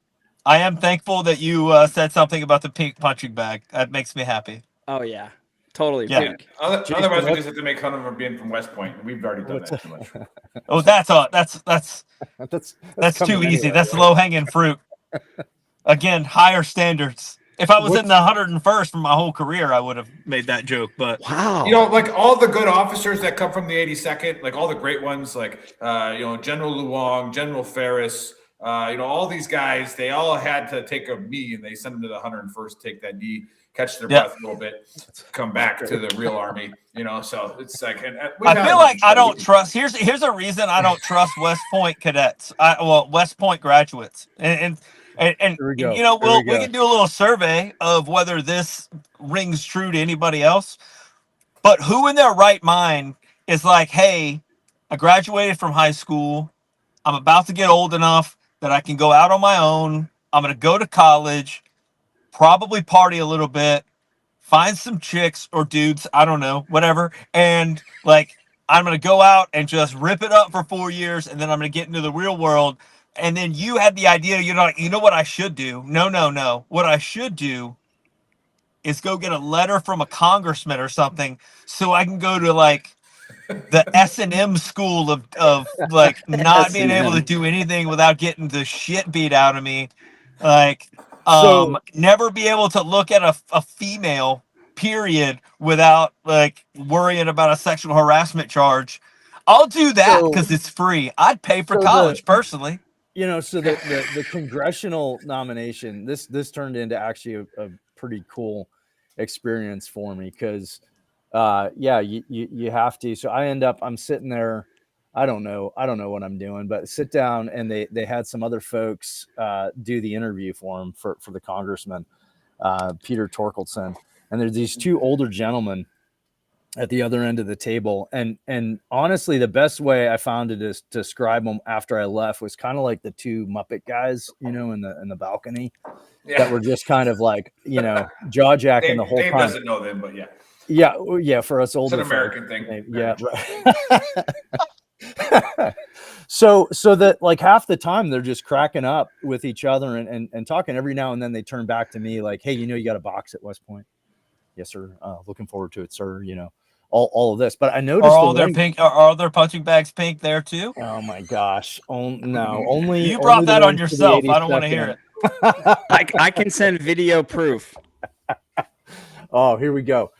I am thankful that you said something about the pink punching bag. That makes me happy. Oh, yeah. Totally. Yeah. Pink. Otherwise, we just have to make fun of him being from West Point. We've already done that too much. Oh, that's too easy. That's low hanging fruit. Again, higher standards. If I was in the 101st for my whole career, I would have made that joke. But wow, like all the good officers that come from the 82nd, like all the great ones, like General Luong, General Ferris, all these guys, they all had to take a knee, and they sent them to the 101st, take that knee, catch their breath a little bit, come back to the real army. So it's like, and I feel like I don't trust. Here's a reason I don't trust West Point cadets. West Point graduates, and we can do a little survey of whether this rings true to anybody else. But who in their right mind is like, hey, I graduated from high school. I'm about to get old enough that I can go out on my own. I'm going to go to college, probably party a little bit, find some chicks or dudes, I don't know, whatever. And like, I'm going to go out and just rip it up for 4 years. And then I'm going to get into the real world. And then you had the idea, you know what I should do? No. What I should do is go get a letter from a congressman or something so I can go to like the S&M school of like not being able to do anything without getting the shit beat out of me. Like, never be able to look at a female, period, without like worrying about a sexual harassment charge. I'll do that because it's free. I'd pay for college personally. So the congressional nomination, this turned into actually a pretty cool experience for me because you have to. So I'm sitting there I don't know what I'm doing, but sit down, and they had some other folks do the interview for him for the congressman, Peter Torkelson, and there's these two older gentlemen at the other end of the table, and honestly, the best way I found to describe them after I left was kind of like the two Muppet guys, in the balcony, that were just kind of like, jaw jacking the whole Dave time. doesn't know them, but yeah. Yeah, for us older, it's an American folks, thing. Yeah, right. so that like half the time they're just cracking up with each other and talking. Every now and then they turn back to me like, hey, you got a box at West Point? Yes, sir. Looking forward to it, sir. All of this, but I noticed are all their punching bags pink there too? Oh my gosh! No, only you brought only that on yourself. I don't want to hear it. I can send video proof. Oh, here we go.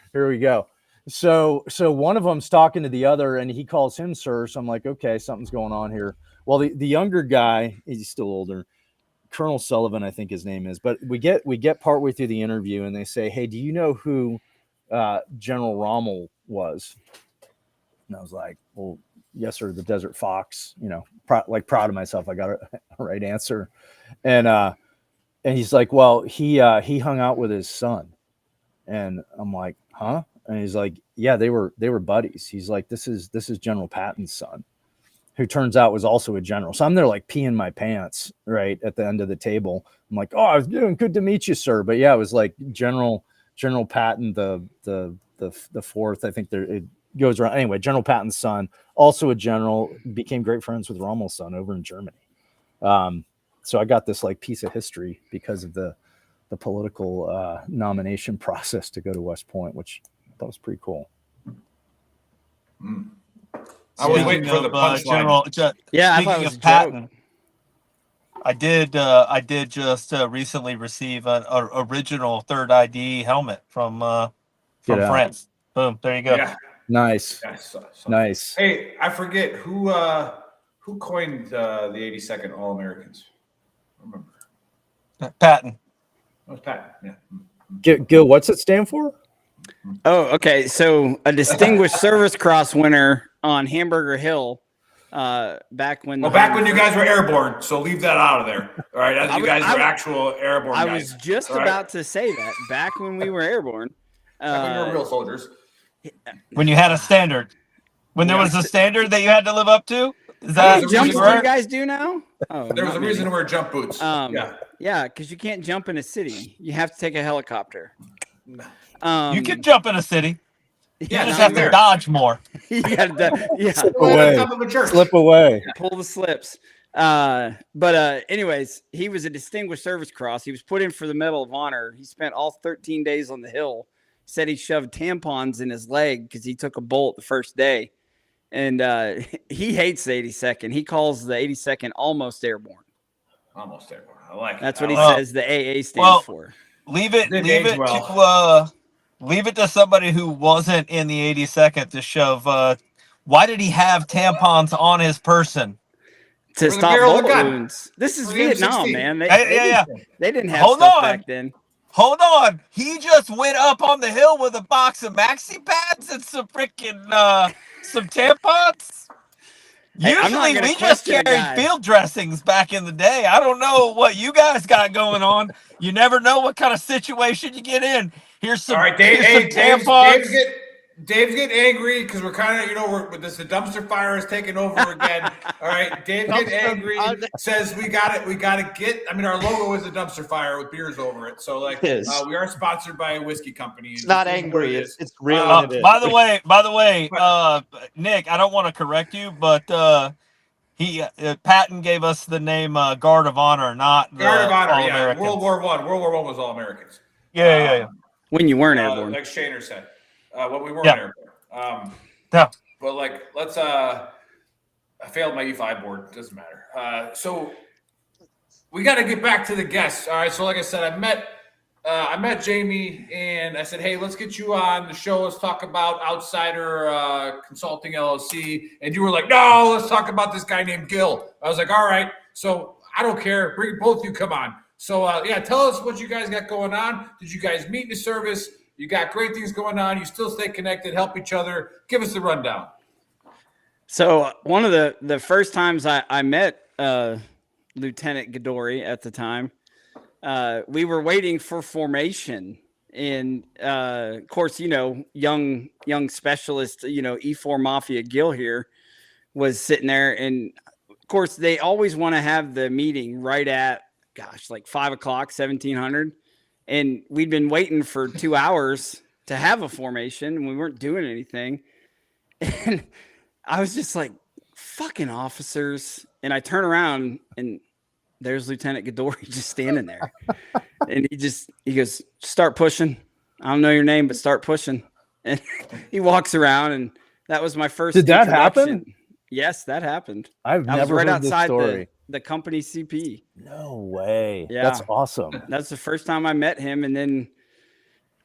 So one of them's talking to the other, and he calls him sir. So I'm like, okay, something's going on here. Well, the younger guy, he's still older, Colonel Sullivan, I think his name is. But we get partway through the interview, and they say, hey, do you know who General Rommel was? And I was like, well, yes, sir, the Desert Fox. Proud of myself. I got a right answer. And he's like, well, he hung out with his son. And I'm like, huh? And he's like, yeah, they were buddies. He's like, this is General Patton's son, who turns out was also a general. So I'm there like peeing my pants right at the end of the table. I'm like, oh, I was doing good to meet you, sir. But yeah, it was like General Patton, the fourth. I think it goes around. Anyway, General Patton's son, also a general, became great friends with Rommel's son over in Germany. So I got this like piece of history because of the political nomination process to go to West Point, which I thought was pretty cool. I was waiting for the punchline. Yeah, I thought it was Patton. I did just recently receive an original Third ID helmet from France. Boom, there you go. Yeah. Nice. Nice. Hey, I forget who coined the 82nd All-Americans. I remember. Patton. It was Patton. Yeah. Gil, what's it stand for? Oh, okay. So a Distinguished Service Cross winner on Hamburger Hill. Back when you guys were airborne, so leave that out of there. All right, as you guys were actual airborne. I guys. was just about to say that. Back when we were airborne, back when you were real soldiers. When you had a standard, when there was a standard that you had to live up to. Is that jumps do you guys do now? Oh, there was a reason to wear jump boots. Yeah, because you can't jump in a city. You have to take a helicopter. You can jump in a city. You just have to dodge more. Slip away. Pull the slips. But anyways, he was a Distinguished Service Cross. He was put in for the Medal of Honor. He spent all 13 days on the Hill. Said he shoved tampons in his leg because he took a bolt the first day. And he hates the 82nd. He calls the 82nd almost airborne. Almost airborne. I like That's it. what he says the AA stands for. Leave it to somebody who wasn't in the 82nd to shove. Why did he have tampons on his person? To stop bullet wounds. This is Vietnam, man. They didn't have stuff back then. Hold on. He just went up on the hill with a box of maxi pads and some freaking some tampons. Usually we just carried field dressings back in the day. I don't know what you guys got going on. You never know what kind of situation you get in. Here's some, all right, tampons. Dave's getting angry because we're kind of, the dumpster fire is taking over again. All right, Dave getting angry, says we got to get. I mean, our logo is a dumpster fire with beers over it. So we are sponsored by a whiskey company. It's not angry. It's real. By the way, Nick, I don't want to correct you, but Patton gave us the name Guard of Honor, not Guard of Honor. All-Americans. World War I was All Americans. Yeah. When you weren't airborne, like Shaner said. When we weren't airborne. But let's I failed my E5 board. Doesn't matter. So we got to get back to the guests. All right. So like I said, I met Jamie and I said, hey, let's get you on the show. Let's talk about Outsider Consulting LLC. And you were like, no, let's talk about this guy named Gil. I was like, all right. So I don't care. Bring both of you. Come on. So tell us what you guys got going on. Did you guys meet in the service? You got great things going on. You still stay connected, help each other. Give us the rundown. So one of the first times I met Lieutenant Gadori at the time, we were waiting for formation, and of course, young specialist, E4 Mafia Gil here was sitting there, and of course they always want to have the meeting right at like 5 o'clock, 1700, and we'd been waiting for 2 hours to have a formation, and we weren't doing anything, and I was just like, fucking officers. And I turn around and there's Lieutenant Gadori just standing there. And he goes, start pushing. I don't know your name, but start pushing. And he walks around, and that was my first. Did that happen? Yes, that happened. I've I was never right heard outside this story. the company CP. No way. Yeah. That's awesome. That's the first time I met him. And then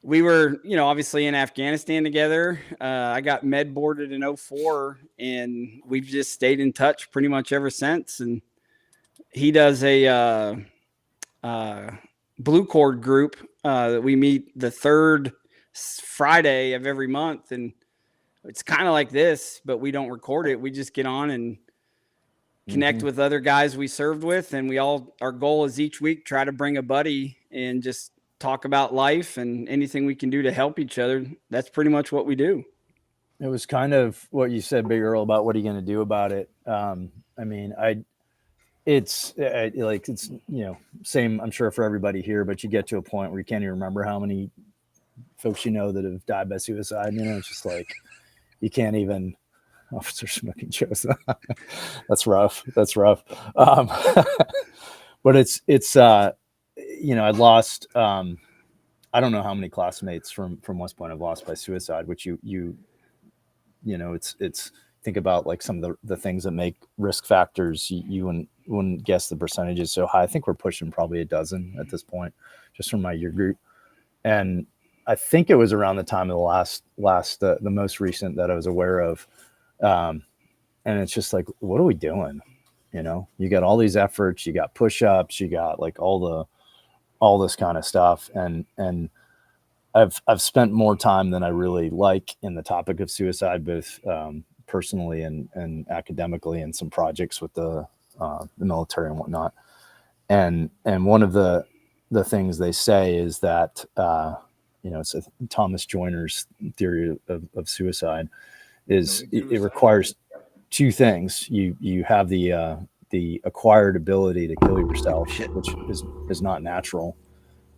we were, obviously in Afghanistan together. I got med boarded in 2004, and we've just stayed in touch pretty much ever since. And he does a Blue Cord group that we meet the third Friday of every month. And it's kind of like this, but we don't record it. We just get on and connect with other guys we served with. And our goal is each week, try to bring a buddy and just talk about life and anything we can do to help each other. That's pretty much what we do. It was kind of what you said, Big Earl, about what are you going to do about it. It's same, I'm sure, for everybody here, but you get to a point where you can't even remember how many folks that have died by suicide. It's just like, you can't even. Officer smoking shows. That's rough. But it's I'd lost, I don't know how many classmates from West Point I've lost by suicide, which it's think about like some of the things that make risk factors. You wouldn't guess the percentages so high. I think we're pushing probably a dozen at this point, just from my year group. And I think it was around the time of the most recent that I was aware of. And it's just like, what are we doing? You got all these efforts, you got push-ups, you got like all this kind of stuff. And I've spent more time than I really like in the topic of suicide, both personally and academically, and some projects with the military and whatnot. And one of the things they say is that, it's Thomas Joyner's theory of suicide is it requires two things. You have the acquired ability to kill yourself, which is not natural.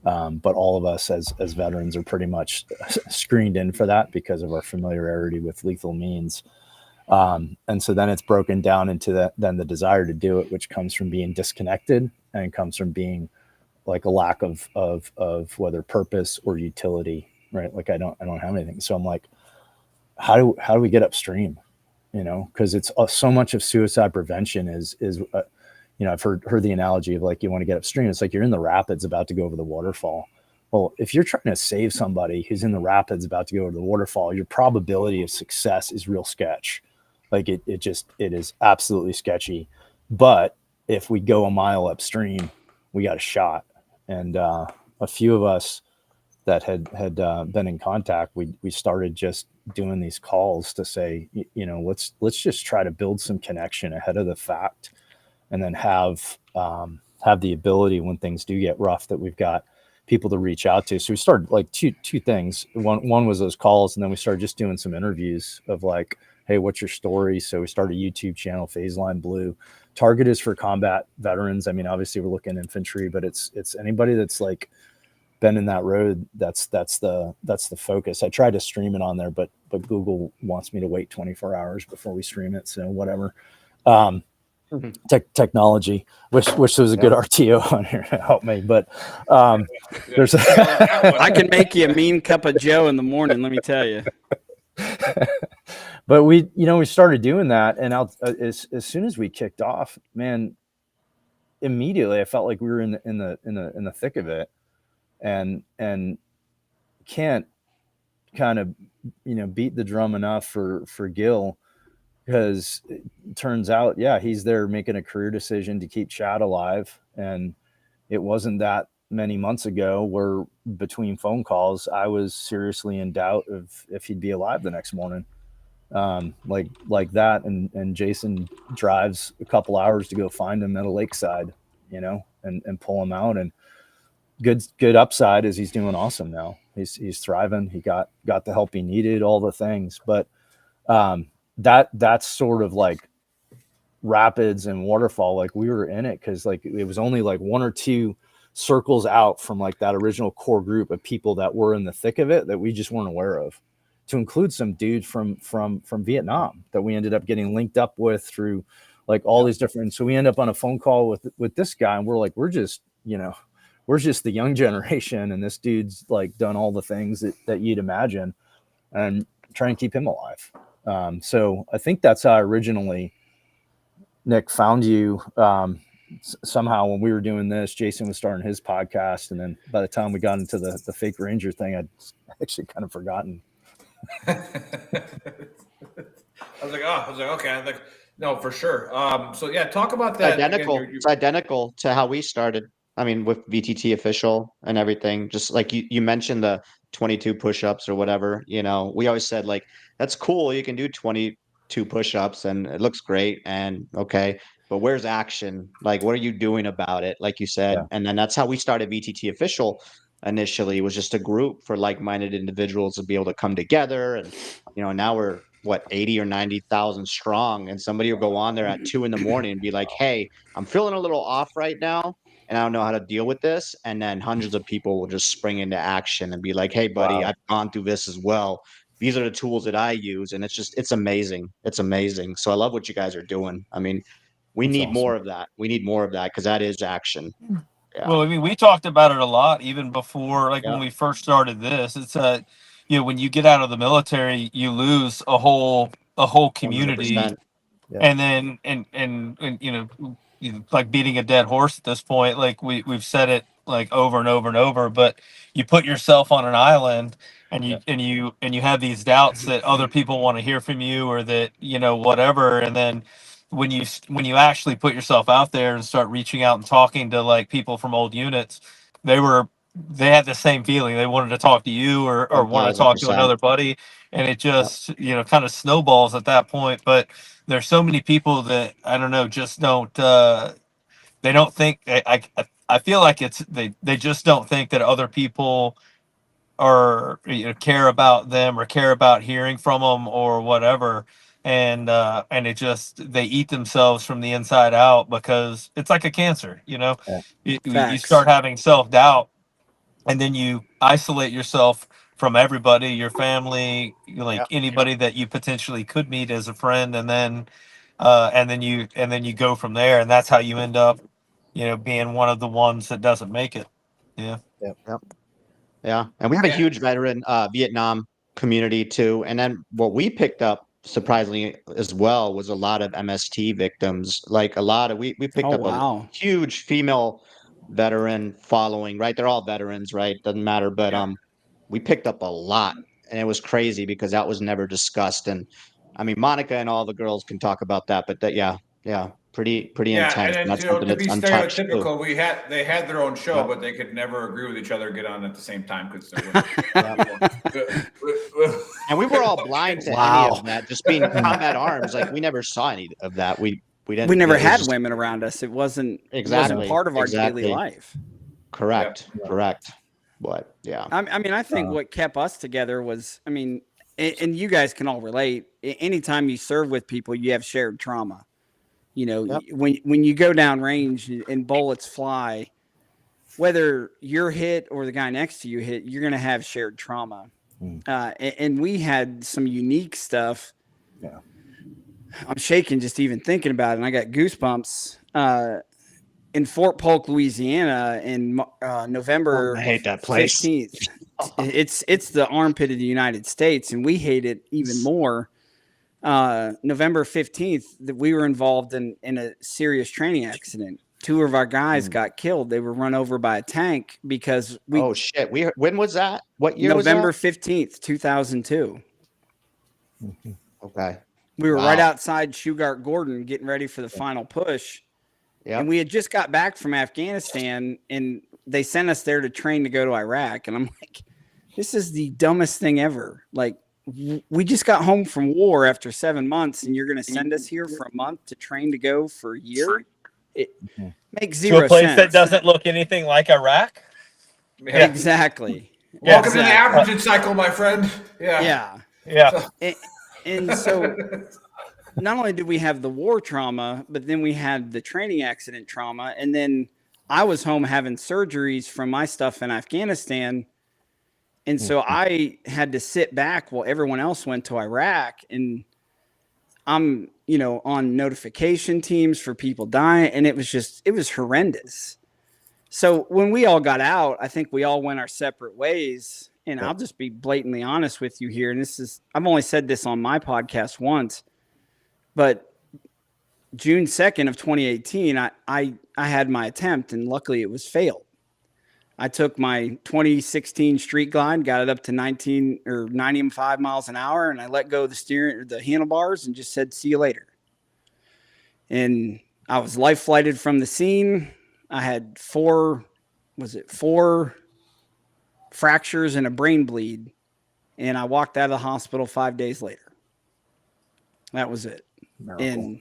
But all of us as veterans are pretty much screened in for that because of our familiarity with lethal means. And so then it's broken down into the desire to do it, which comes from being disconnected and comes from being like a lack of whether purpose or utility, right? Like I don't have anything. So I'm like, how do we get upstream? Because it's so much of suicide prevention is I've heard the analogy of like, you want to get upstream. It's like you're in the rapids about to go over the waterfall. Well, if you're trying to save somebody who's in the rapids about to go over the waterfall, your probability of success is real sketch. Like it is absolutely sketchy. But if we go a mile upstream, we got a shot. And a few of us that had been in contact, we started just doing these calls to say, let's just try to build some connection ahead of the fact, and then have the ability when things do get rough that we've got people to reach out to. So we started like two things. One was those calls, and then we started just doing some interviews of like, hey, what's your story? So we started a YouTube channel, Phase Line Blue. Target is for combat veterans. I mean, obviously we're looking infantry, but it's anybody that's like been in that road. That's the focus. I tried to stream it on there, but Google wants me to wait 24 hours before we stream it. So whatever. Technology, wish there was a good RTO on here to help me, but there's I can make you a mean cup of Joe in the morning, let me tell you. But we started doing that, and as soon as we kicked off, man, immediately I felt like we were in the thick of it, and can't kind of beat the drum enough for Gil, because it turns out, he's there making a career decision to keep Chad alive, and it wasn't that many months ago where between phone calls I was seriously in doubt of if he'd be alive the next morning. like that. And Jason drives a couple hours to go find him at a lakeside, and pull him out. And good upside is he's doing awesome now. He's thriving. He got the help he needed, all the things. But that's sort of like rapids and waterfall. Like we were in it because like it was only like one or two circles out from like that original core group of people that were in the thick of it that we just weren't aware of, to include some dude from Vietnam that we ended up getting linked up with through like all these different. So we end up on a phone call with this guy, and we're just the young generation, and this dude's like done all the things that you'd imagine, and try and keep him alive. So I think that's how I originally, Nick, found you. Somehow when we were doing this, Jason was starting his podcast, and then by the time we got into the fake Ranger thing, I'd actually kind of forgotten. I was like, okay. I'm like, no, for sure. So yeah, talk about that. Identical. Again, It's identical to how we started. I mean, with VTT official and everything, just like you mentioned the 22 push-ups or whatever, we always said like, that's cool. You can do 22 push-ups and it looks great. And okay, but where's action? Like, what are you doing about it? Like you said. Yeah. And then that's how we started VTT official initially. It was just a group for like-minded individuals to be able to come together. And, now we're 80 or 90,000 strong, and somebody will go on there at 2 a.m. and be like, hey, I'm feeling a little off right now, and I don't know how to deal with this. And then hundreds of people will just spring into action and be like, hey, buddy, Wow. I've gone through this as well. These are the tools that I use. And it's amazing. It's amazing. So I love what you guys are doing. I mean, we That's need awesome. more of that. We need more of that because that is action. Yeah. Well, I mean, we talked about it a lot even before, like Yeah. when we first started this. It's when you get out of the military, you lose a whole community, 100%. Yeah. and then like beating a dead horse at this point. Like we've said it like over and over and over, but you put yourself on an island, and you have these doubts that other people want to hear from you, or that whatever, and then when you actually put yourself out there and start reaching out and talking to like people from old units, they had the same feeling. They wanted to talk to you, or want to talk to 1000%. another buddy, and it just kind of snowballs at that point. But there's so many people that I don't know, just don't they don't think. I feel like they just don't think that other people or care about them or care about hearing from them or whatever. And it just, they eat themselves from the inside out, because it's like a cancer. You Facts. start having self-doubt, and then you isolate yourself from everybody, your family, like anybody that you potentially could meet as a friend. And then you go from there, and that's how you end up being one of the ones that doesn't make it. Yeah. Yeah. And we have a huge veteran Vietnam community too. And then what we picked up surprisingly as well was a lot of MST victims. Like we picked Oh, up wow. a huge female veteran following, right? They're all veterans, right? Doesn't matter. But we picked up a lot, and it was crazy because that was never discussed. And I mean, Monica and all the girls can talk about that, but pretty Yeah, intense. and And then that's something to that's be untouched too. stereotypical, they had their own show, Yeah. but they could never agree with each other, get on at the same time because And we were all blind to any of that. Just being combat arms, like we never saw any of that. We didn't. We never it was had just- women around us. It wasn't Exactly. part of our Exactly. daily life. Correct. But yeah. I mean, I think what kept us together was, I mean, and you guys can all relate. Anytime you serve with people, you have shared trauma. When you go down range and bullets fly, whether you're hit or the guy next to you hit, you're going to have shared trauma. And we had some unique stuff. Yeah. I'm shaking just even thinking about it, and I got goosebumps. In Fort Polk, Louisiana, in November I hate that place. 15th. It's the armpit of the United States, and we hate it even more. November 15th, that we were involved in a serious training accident. 2 of our guys got killed. They were run over by a tank because we. Oh shit! When was that? What year November was that? 15th, 2002. Okay. We were right outside Shugart Gordon getting ready for the final push. Yeah. And we had just got back from Afghanistan, and they sent us there to train to go to Iraq. And I'm like, this is the dumbest thing ever. Like, we just got home from war after 7 months, and you're going to send us here for a month to train to go for a year? It makes To zero a place sense. that doesn't look anything like Iraq. Yeah. Exactly. Welcome to the Exactly. Average cycle, my friend. Yeah. Yeah. And so not only did we have the war trauma, but then we had the training accident trauma. And then I was home having surgeries from my stuff in Afghanistan. And so I had to sit back while everyone else went to Iraq. And I'm, on notification teams for people dying. And it was horrendous. So when we all got out, I think we all went our separate ways. And I'll just be blatantly honest with you here. And I've only said this on my podcast once, but June 2nd of 2018, I had my attempt, and luckily it was failed. I took my 2016 street glide, got it up to 95 miles an hour, and I let go of the handlebars and just said, see you later. And I was life flighted from the scene. I had four fractures and a brain bleed, and I walked out of the hospital 5 days later. That was it. Miracle. And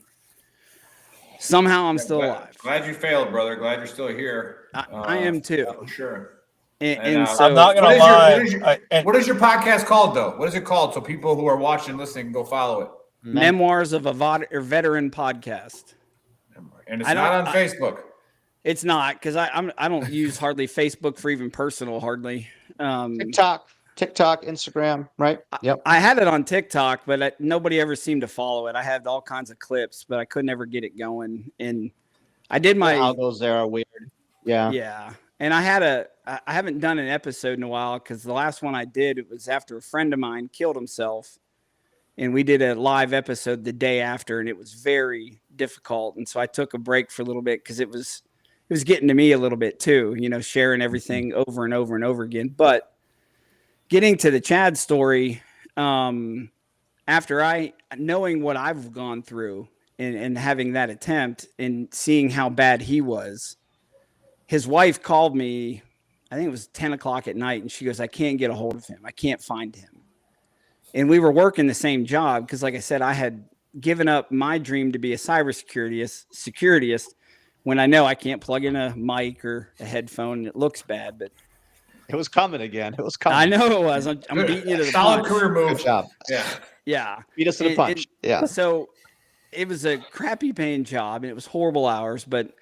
somehow I'm still alive. Glad you failed, brother. Glad you're still here. I am too. For sure. And so I'm not going to lie. What is your podcast called, though? What is it called? So people who are watching, listening, can go follow it. Memoirs of a Veteran Podcast. And it's not on Facebook. It's not, because I don't use hardly Facebook for even personal, hardly. TikTok, Instagram, right? Yep. I had it on TikTok, but nobody ever seemed to follow it. I had all kinds of clips, but I could never get it going. And I did my algos there are weird. Yeah. Yeah. And I haven't done an episode in a while, because the last one I did, it was after a friend of mine killed himself. And we did a live episode the day after, and it was very difficult. And so I took a break for a little bit, because it was getting to me a little bit too, sharing everything over and over and over again. But getting to the Chad story, after knowing what I've gone through and having that attempt and seeing how bad he was, his wife called me, I think it was 10 o'clock at night. And she goes, I can't get a hold of him. I can't find him. And we were working the same job, because like I said, I had given up my dream to be a securityist when I know I can't plug in a mic or a headphone and it looks bad, but it was coming again. It was coming. I know it was. I'm beating you to the solid punch. Career move. Good job. Yeah. Beat us to the punch. Yeah. So it was a crappy paying job, and it was horrible hours, but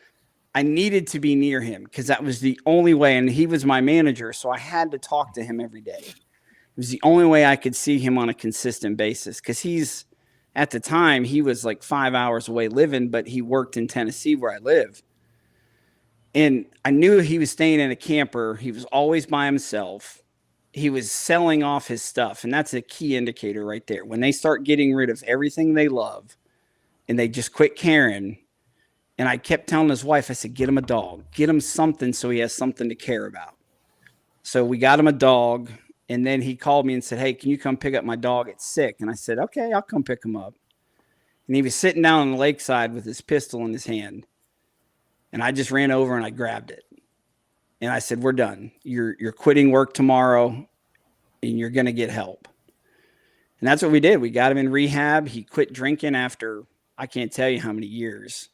I needed to be near him, because that was the only way. And he was my manager, so I had to talk to him every day. It was the only way I could see him on a consistent basis, because at the time, he was like 5 hours away living, but he worked in Tennessee where I live. And I knew he was staying in a camper. He was always by himself. He was selling off his stuff. And that's a key indicator right there. When they start getting rid of everything they love and they just quit caring. And I kept telling his wife, I said, get him a dog, get him something so he has something to care about. So we got him a dog. And then he called me and said, hey, can you come pick up my dog? It's sick. And I said, okay, I'll come pick him up. And he was sitting down on the lakeside with his pistol in his hand. And I just ran over and I grabbed it. And I said, we're done. You're quitting work tomorrow, and you're going to get help. And that's what we did. We got him in rehab. He quit drinking after I can't tell you how many years.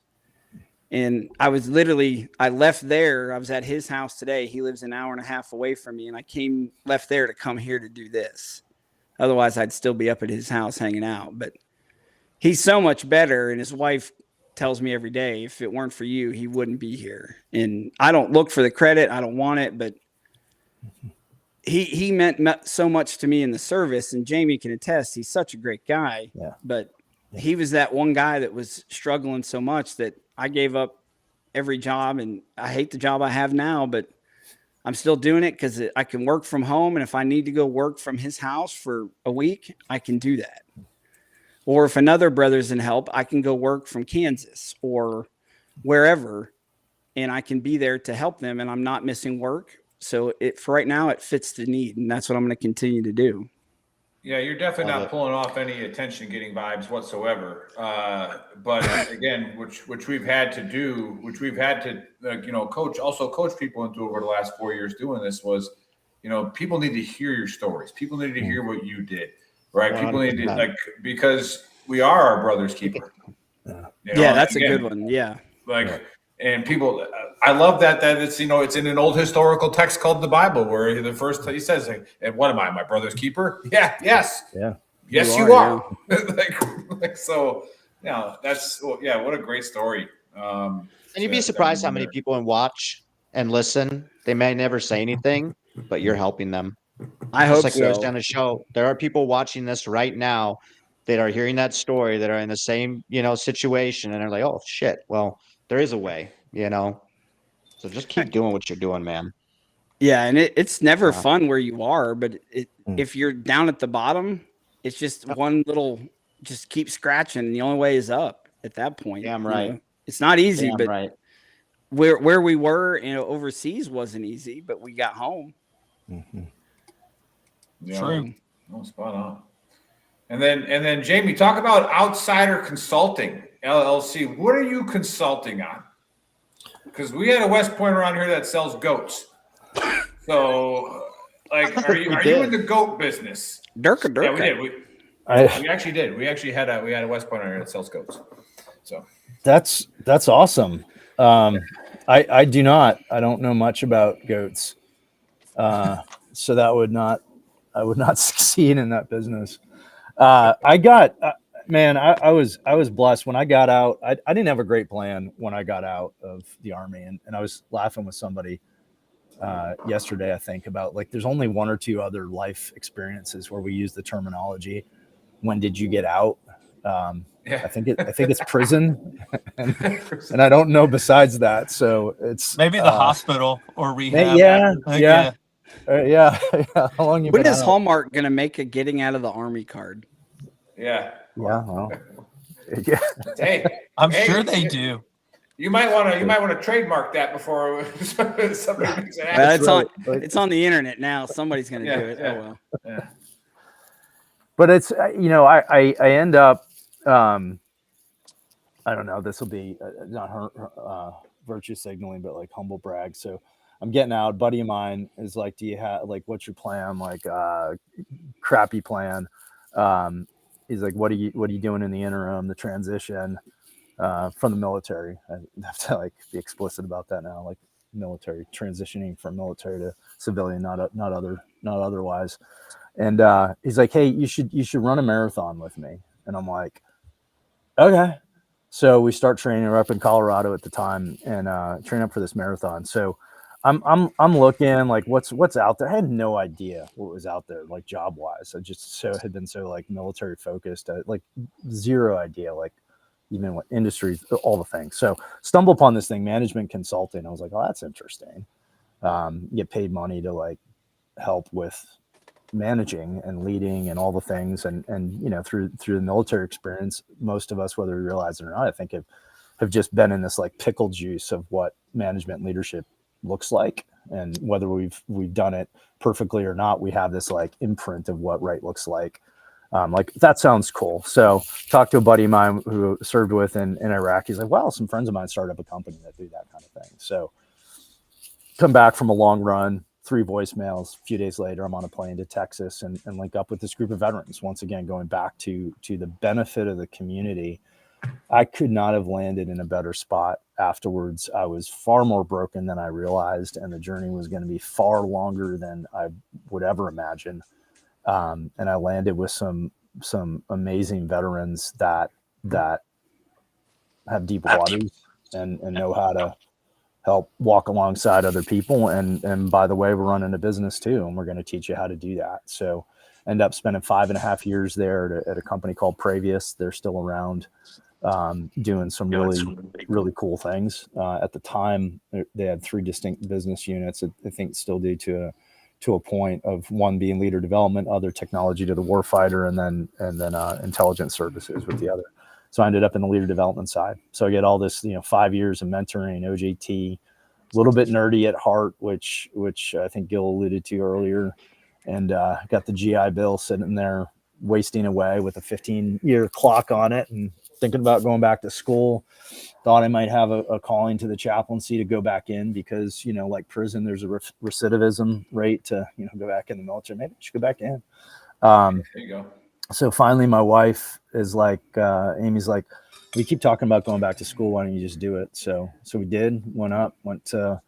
And I left there. I was at his house today. He lives an hour and a half away from me. And I left there to come here to do this. Otherwise, I'd still be up at his house hanging out. But he's so much better. And his wife tells me every day, if it weren't for you, he wouldn't be here. And I don't look for the credit. I don't want it. But he meant so much to me in the service. And Jamie can attest, he's such a great guy. Yeah. But he was that one guy that was struggling so much that I gave up every job, and I hate the job I have now, but I'm still doing it because I can work from home. And if I need to go work from his house for a week, I can do that. Or if another brother's in help, I can go work from Kansas or wherever, and I can be there to help them, and I'm not missing work. So for right now, it fits the need, and that's what I'm going to continue to do. Yeah, you're definitely not pulling off any attention-getting vibes whatsoever. But again, which we've had to do, coach people into over the last 4 years doing this was, people need to hear your stories. People need to hear what you did. right? People need to 100%. because we are our brother's keeper. Yeah, that's a good one. Yeah. And people, I love that it's it's in an old historical text called the Bible, where the first he says, "And what am I, my brother's keeper?" Yeah, yes, yes, you are. So, that's what a great story. And you'd be surprised how many people watch and listen. They may never say anything, but you're helping them. I Just hope like we always so. on the show, there are people watching this right now that are hearing that story, that are in the same situation, and they're like, "Oh shit! Well, there is a way." So just keep doing what you're doing, man. Yeah, and it's never Yeah. fun where you are, but if you're down at the bottom, it's just one little, just keep scratching, and the only way is up at that point. Damn right. It's not easy, Damn but right. where we were, overseas wasn't easy, but we got home. Yeah. True. Oh, spot on. And then Jamie, talk about Outsider Consulting LLC. What are you consulting on? Because we had a West Point around here that sells goats. So, are you in the goat business? Durka. Yeah, we did. We actually did. We actually had a West Point around here that sells goats. So that's awesome. I do not. I don't know much about goats, so I would not succeed in that business. I got, man, I was blessed when I got out. I didn't have a great plan when I got out of the Army, and I was laughing with somebody yesterday, I think, about there's only one or two other life experiences where we use the terminology, when did you get out? I think it's prison, and I don't know besides that. So it's maybe the hospital or rehab. Yeah. How long you When been is out? Hallmark gonna make a getting out of the Army card? Yeah. Well, Hey, I'm sure they do. You might want to trademark that before somebody makes it happen. Well, it's on the internet now. Somebody's gonna do it. Yeah. Oh well. Yeah. But it's I end up I don't know, this will be not virtue signaling, but humble brag. So I'm getting out. A buddy of mine is like, do you have what's your plan? Crappy plan. He's like, what are you doing in the interim, the transition from the military? I have to be explicit about that now, military, transitioning from military to civilian, not otherwise. And he's like, hey, you should run a marathon with me. And I'm like, okay. So we start training. We're up in Colorado at the time, and train up for this marathon. So I'm looking what's out there. I had no idea what was out there, job wise. I just had been so military focused, zero idea, even what industries, all the things. So stumble upon this thing, management consulting. I was like, oh, that's interesting. Get paid money to help with managing and leading and all the things, and through the military experience, most of us, whether we realize it or not, I think have just been in this pickle juice of what management leadership looks like, and whether we've done it perfectly or not, we have this imprint of what right looks like. That sounds cool. So talked to a buddy of mine who served with in Iraq. He's like, well, some friends of mine started up a company that do that kind of thing. So come back from a long run, 3 voicemails. A few days later, I'm on a plane to Texas and link up with this group of veterans. Once again, going back to the benefit of the community. I could not have landed in a better spot afterwards. I was far more broken than I realized, and the journey was going to be far longer than I would ever imagine. And I landed with some amazing veterans that have deep waters and know how to help walk alongside other people. And by the way, we're running a business too, and we're going to teach you how to do that. So end up spending 5.5 years there at a company called Previous. They're still around, doing some really cool things. At the time, they had 3 distinct business units. I think still do to a point of one being leader development, other technology to the warfighter, and then intelligence services with the other. So I ended up in the leader development side. So I get all this, 5 years of mentoring, OJT, a little bit nerdy at heart, which I think Gil alluded to earlier, and got the GI Bill sitting there wasting away with a 15-year clock on it, and thinking about going back to school. Thought I might have a calling to the chaplaincy to go back in because, like prison, there's a recidivism rate to, go back in the military. Maybe I should go back in. There you go. So finally, my wife is like, Amy's like, we keep talking about going back to school. Why don't you just do it? So we did. Went to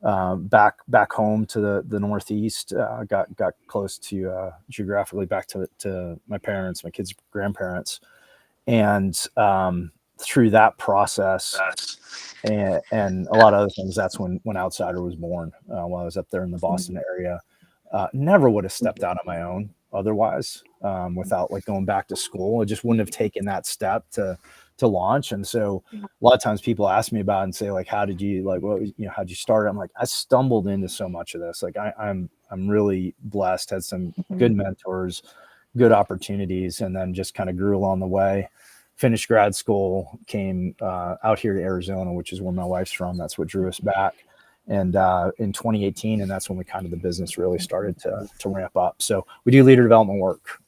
back home to the Northeast. Got close to geographically back to my parents, my kids' grandparents, and through that process and a lot of other things, that's when Outsider was born. While I was up there in the Boston area, never would have stepped out on my own otherwise, without like going back to school. I just wouldn't have taken that step to launch. And so a lot of times people ask me about it and say like, how did you like, what, how'd you start? I'm like, I stumbled into so much of this. Like I'm really blessed, had some good mentors, good opportunities, and then just kind of grew along the way. Finished grad school, came out here to Arizona, which is where my wife's from. That's what drew us back. And in 2018, and that's when we kind of the business really started to ramp up. So we do leader development work,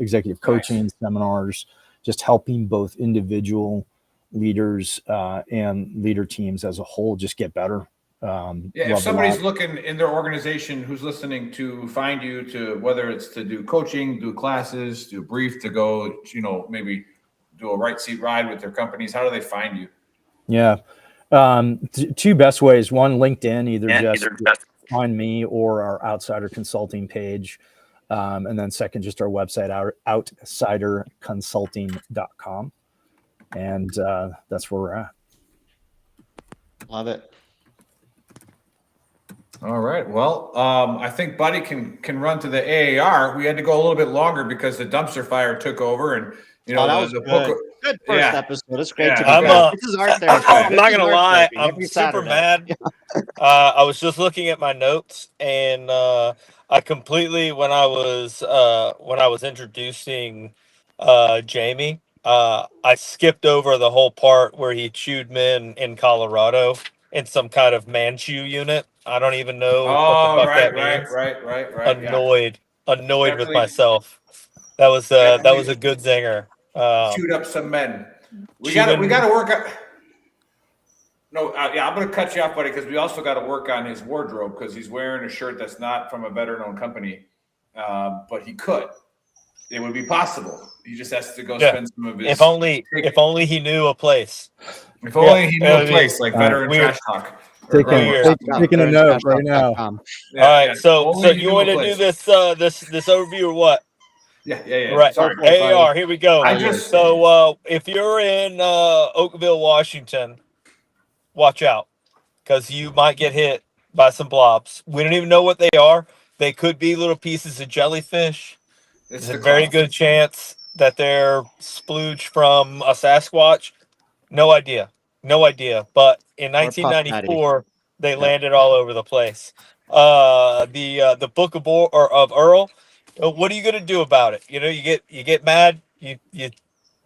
executive coaching, seminars, just helping both individual leaders and leader teams as a whole just get better. If somebody's looking in their organization who's listening to find you, to whether it's to do coaching, do classes, do a brief, to go, maybe do a right seat ride with their companies, how do they find you? Yeah. Two best ways. One, LinkedIn, either just find me or our Outsider Consulting page. And then second, just our website, outsiderconsulting.com. And that's where we're at. Love it. All right. Well, I think Buddy can run to the AAR. We had to go a little bit longer because the dumpster fire took over, and that was good. Good first episode. It's great to be back. This is our therapy. I'm not gonna lie, I'm super mad. I was just looking at my notes, and I completely when I was introducing Jamie, I skipped over the whole part where he chewed men in Colorado in some kind of Manchu unit. I don't even know what the fuck that means. Right. Annoyed Definitely. with myself. That was a good zinger. Chewed up some men. We got to work on. No, I'm going to cut you off, buddy, because we also got to work on his wardrobe, because he's wearing a shirt that's not from a veteran-owned company, but he could. It would be possible. He just has to go spend some of his. If only he knew a place. If only he knew a place like Veteran Trash Talk. Taking a note right now. All right, so you want to do this overview or what? Yeah. Right. Sorry. AAR, here we go. So if you're in Oakville, Washington, watch out, because you might get hit by some blobs. We don't even know what they are. They could be little pieces of jellyfish. There's a very good chance that they're splooge from a Sasquatch. No idea. But in 1994, they landed all over the place. The Book of Earl. What are you going to do about it? You get mad. You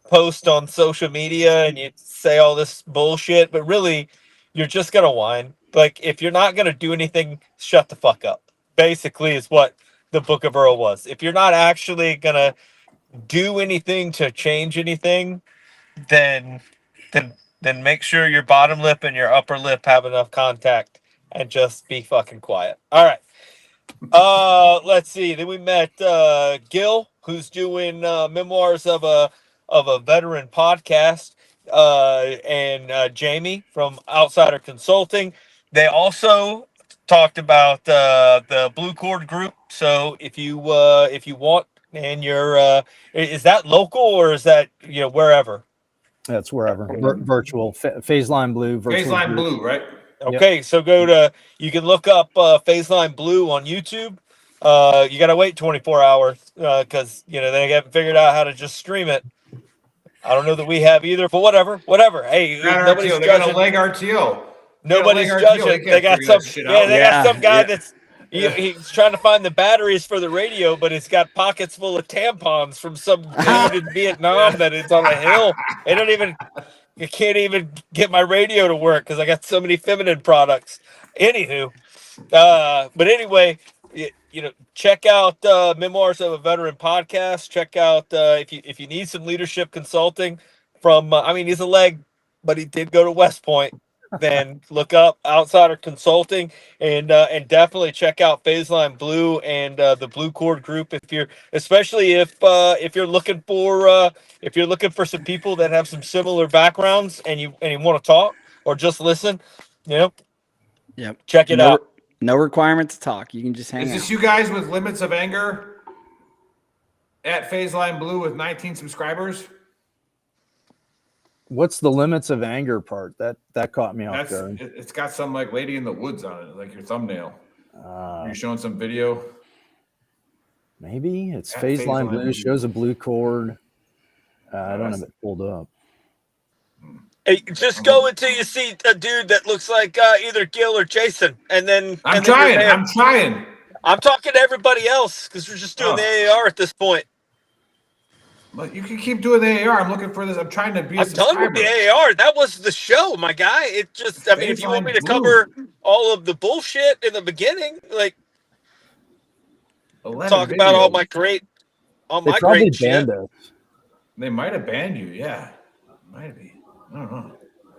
post on social media and you say all this bullshit, but really, you're just going to whine. Like, if you're not going to do anything, shut the fuck up. Basically, is what the Book of Earl was. If you're not actually going to do anything to change anything, then make sure your bottom lip and your upper lip have enough contact and just be fucking quiet. All right. Let's see. Then we met Gil, who's doing memoirs of a veteran podcast, and Jamie from Outsider Consulting. They also talked about the Blue Cord Group. So if you want, and you're is that local or is that wherever? That's wherever. Virtual. Phase Line Blue. Phase Line Blue, right? Okay, so you can look up Phase Line Blue on YouTube. You got to wait 24 hours because they haven't figured out how to just stream it. I don't know that we have either, but whatever. Hey, nobody's judging. They got a leg RTO. Nobody's judging. They got some. They got some guy that's. He's trying to find the batteries for the radio, but it's got pockets full of tampons from some dude in Vietnam that is on a hill. You can't even get my radio to work because I got so many feminine products. Anywho, but anyway, check out Memoirs of a Veteran podcast. Check out if you need some leadership consulting from. He's a leg, but he did go to West Point. then look up Outsider Consulting and definitely check out Phaseline Blue and the Blue Cord Group if you're if you're looking for some people that have some similar backgrounds and you want to talk or just listen, Yep. check it out. No requirement to talk. You can just hang Is out. this you guys with Limits of Anger at Phaseline Blue with 19 subscribers? What's the limits of anger part? That caught me off guard. It's got some like lady in the woods on it, like your thumbnail. Are you showing some video? Maybe it's At Phaseline Blue. Blue. Shows a blue cord. I don't have it pulled up. Hey, just go until you see a dude that looks like either Gil or Jason, and then I'm trying. I'm talking to everybody else because we're just doing the AAR at this point. But you can keep doing the AAR. I'm looking for this. I'm trying to be a I'm done subscriber. with the AAR. That was the show, my guy. It just, I mean, if you want me to cover all of the bullshit in the beginning, like talk about all my great shit. Us. They might have banned you. Yeah, might be. I don't know.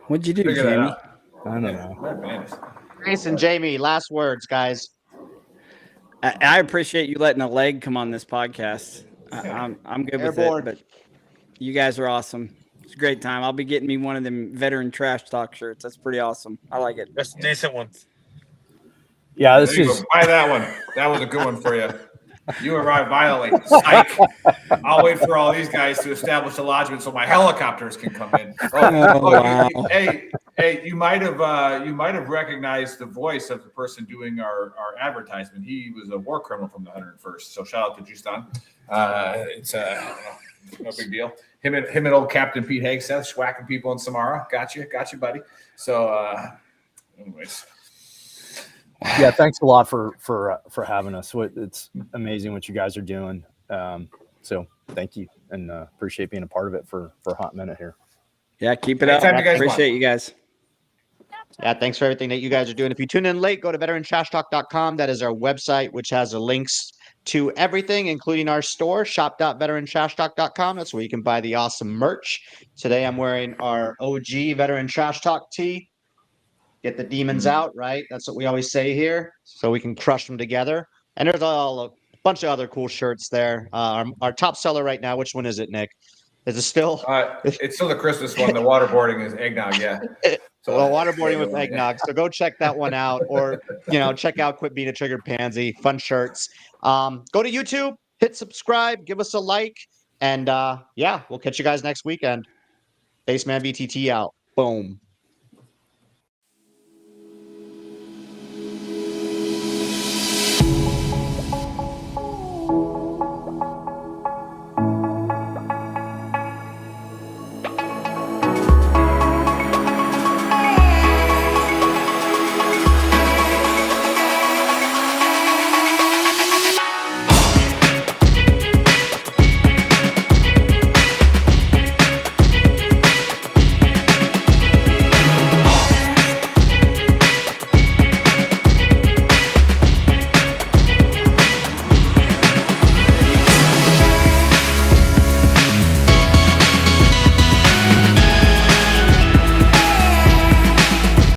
What'd you do, Figure that Jamie? out. I don't know. Jason, Jamie, last words, guys. I appreciate you letting a leg come on this podcast. I'm good with it, but you guys are awesome. It's a great time. I'll be getting me one of them veteran trash talk shirts. That's pretty awesome. I like it. That's a decent one. Yeah, There you go. Buy that one. That was a good one for you. You arrived violently. Psych. I'll wait for all these guys to establish a lodgement so my helicopters can come in. Wow. Hey, you might have recognized the voice of the person doing our advertisement. He was a war criminal from the 101st. So shout out to Justin. It's no big deal. Him and old Captain Pete Hagseth swacking people in Samara. Got you, buddy. So, anyways. Yeah, thanks a lot for having us. It's amazing what you guys are doing. So thank you, and appreciate being a part of it for a hot minute here. Yeah, keep it up. Appreciate you guys. Yeah, thanks for everything that you guys are doing. If you tune in late, go to VeteranTrashTalk.com. That is our website, which has the links to everything, including our store, shop.VeteranTrashTalk.com. That's where you can buy the awesome merch. Today, I'm wearing our OG Veteran Trash Talk tee. Get the demons out, right? That's what we always say here, so we can crush them together. And there's a bunch of other cool shirts there. Our top seller right now, which one is it, Nick? Is it still? It's still the Christmas one. The waterboarding is eggnog, yeah. Well, waterboarding with eggnog. So go check that one out, or check out Quit Being a Triggered Pansy. Fun shirts. Go to YouTube, hit subscribe, give us a like, and we'll catch you guys next weekend. Baseman VTT out. Boom.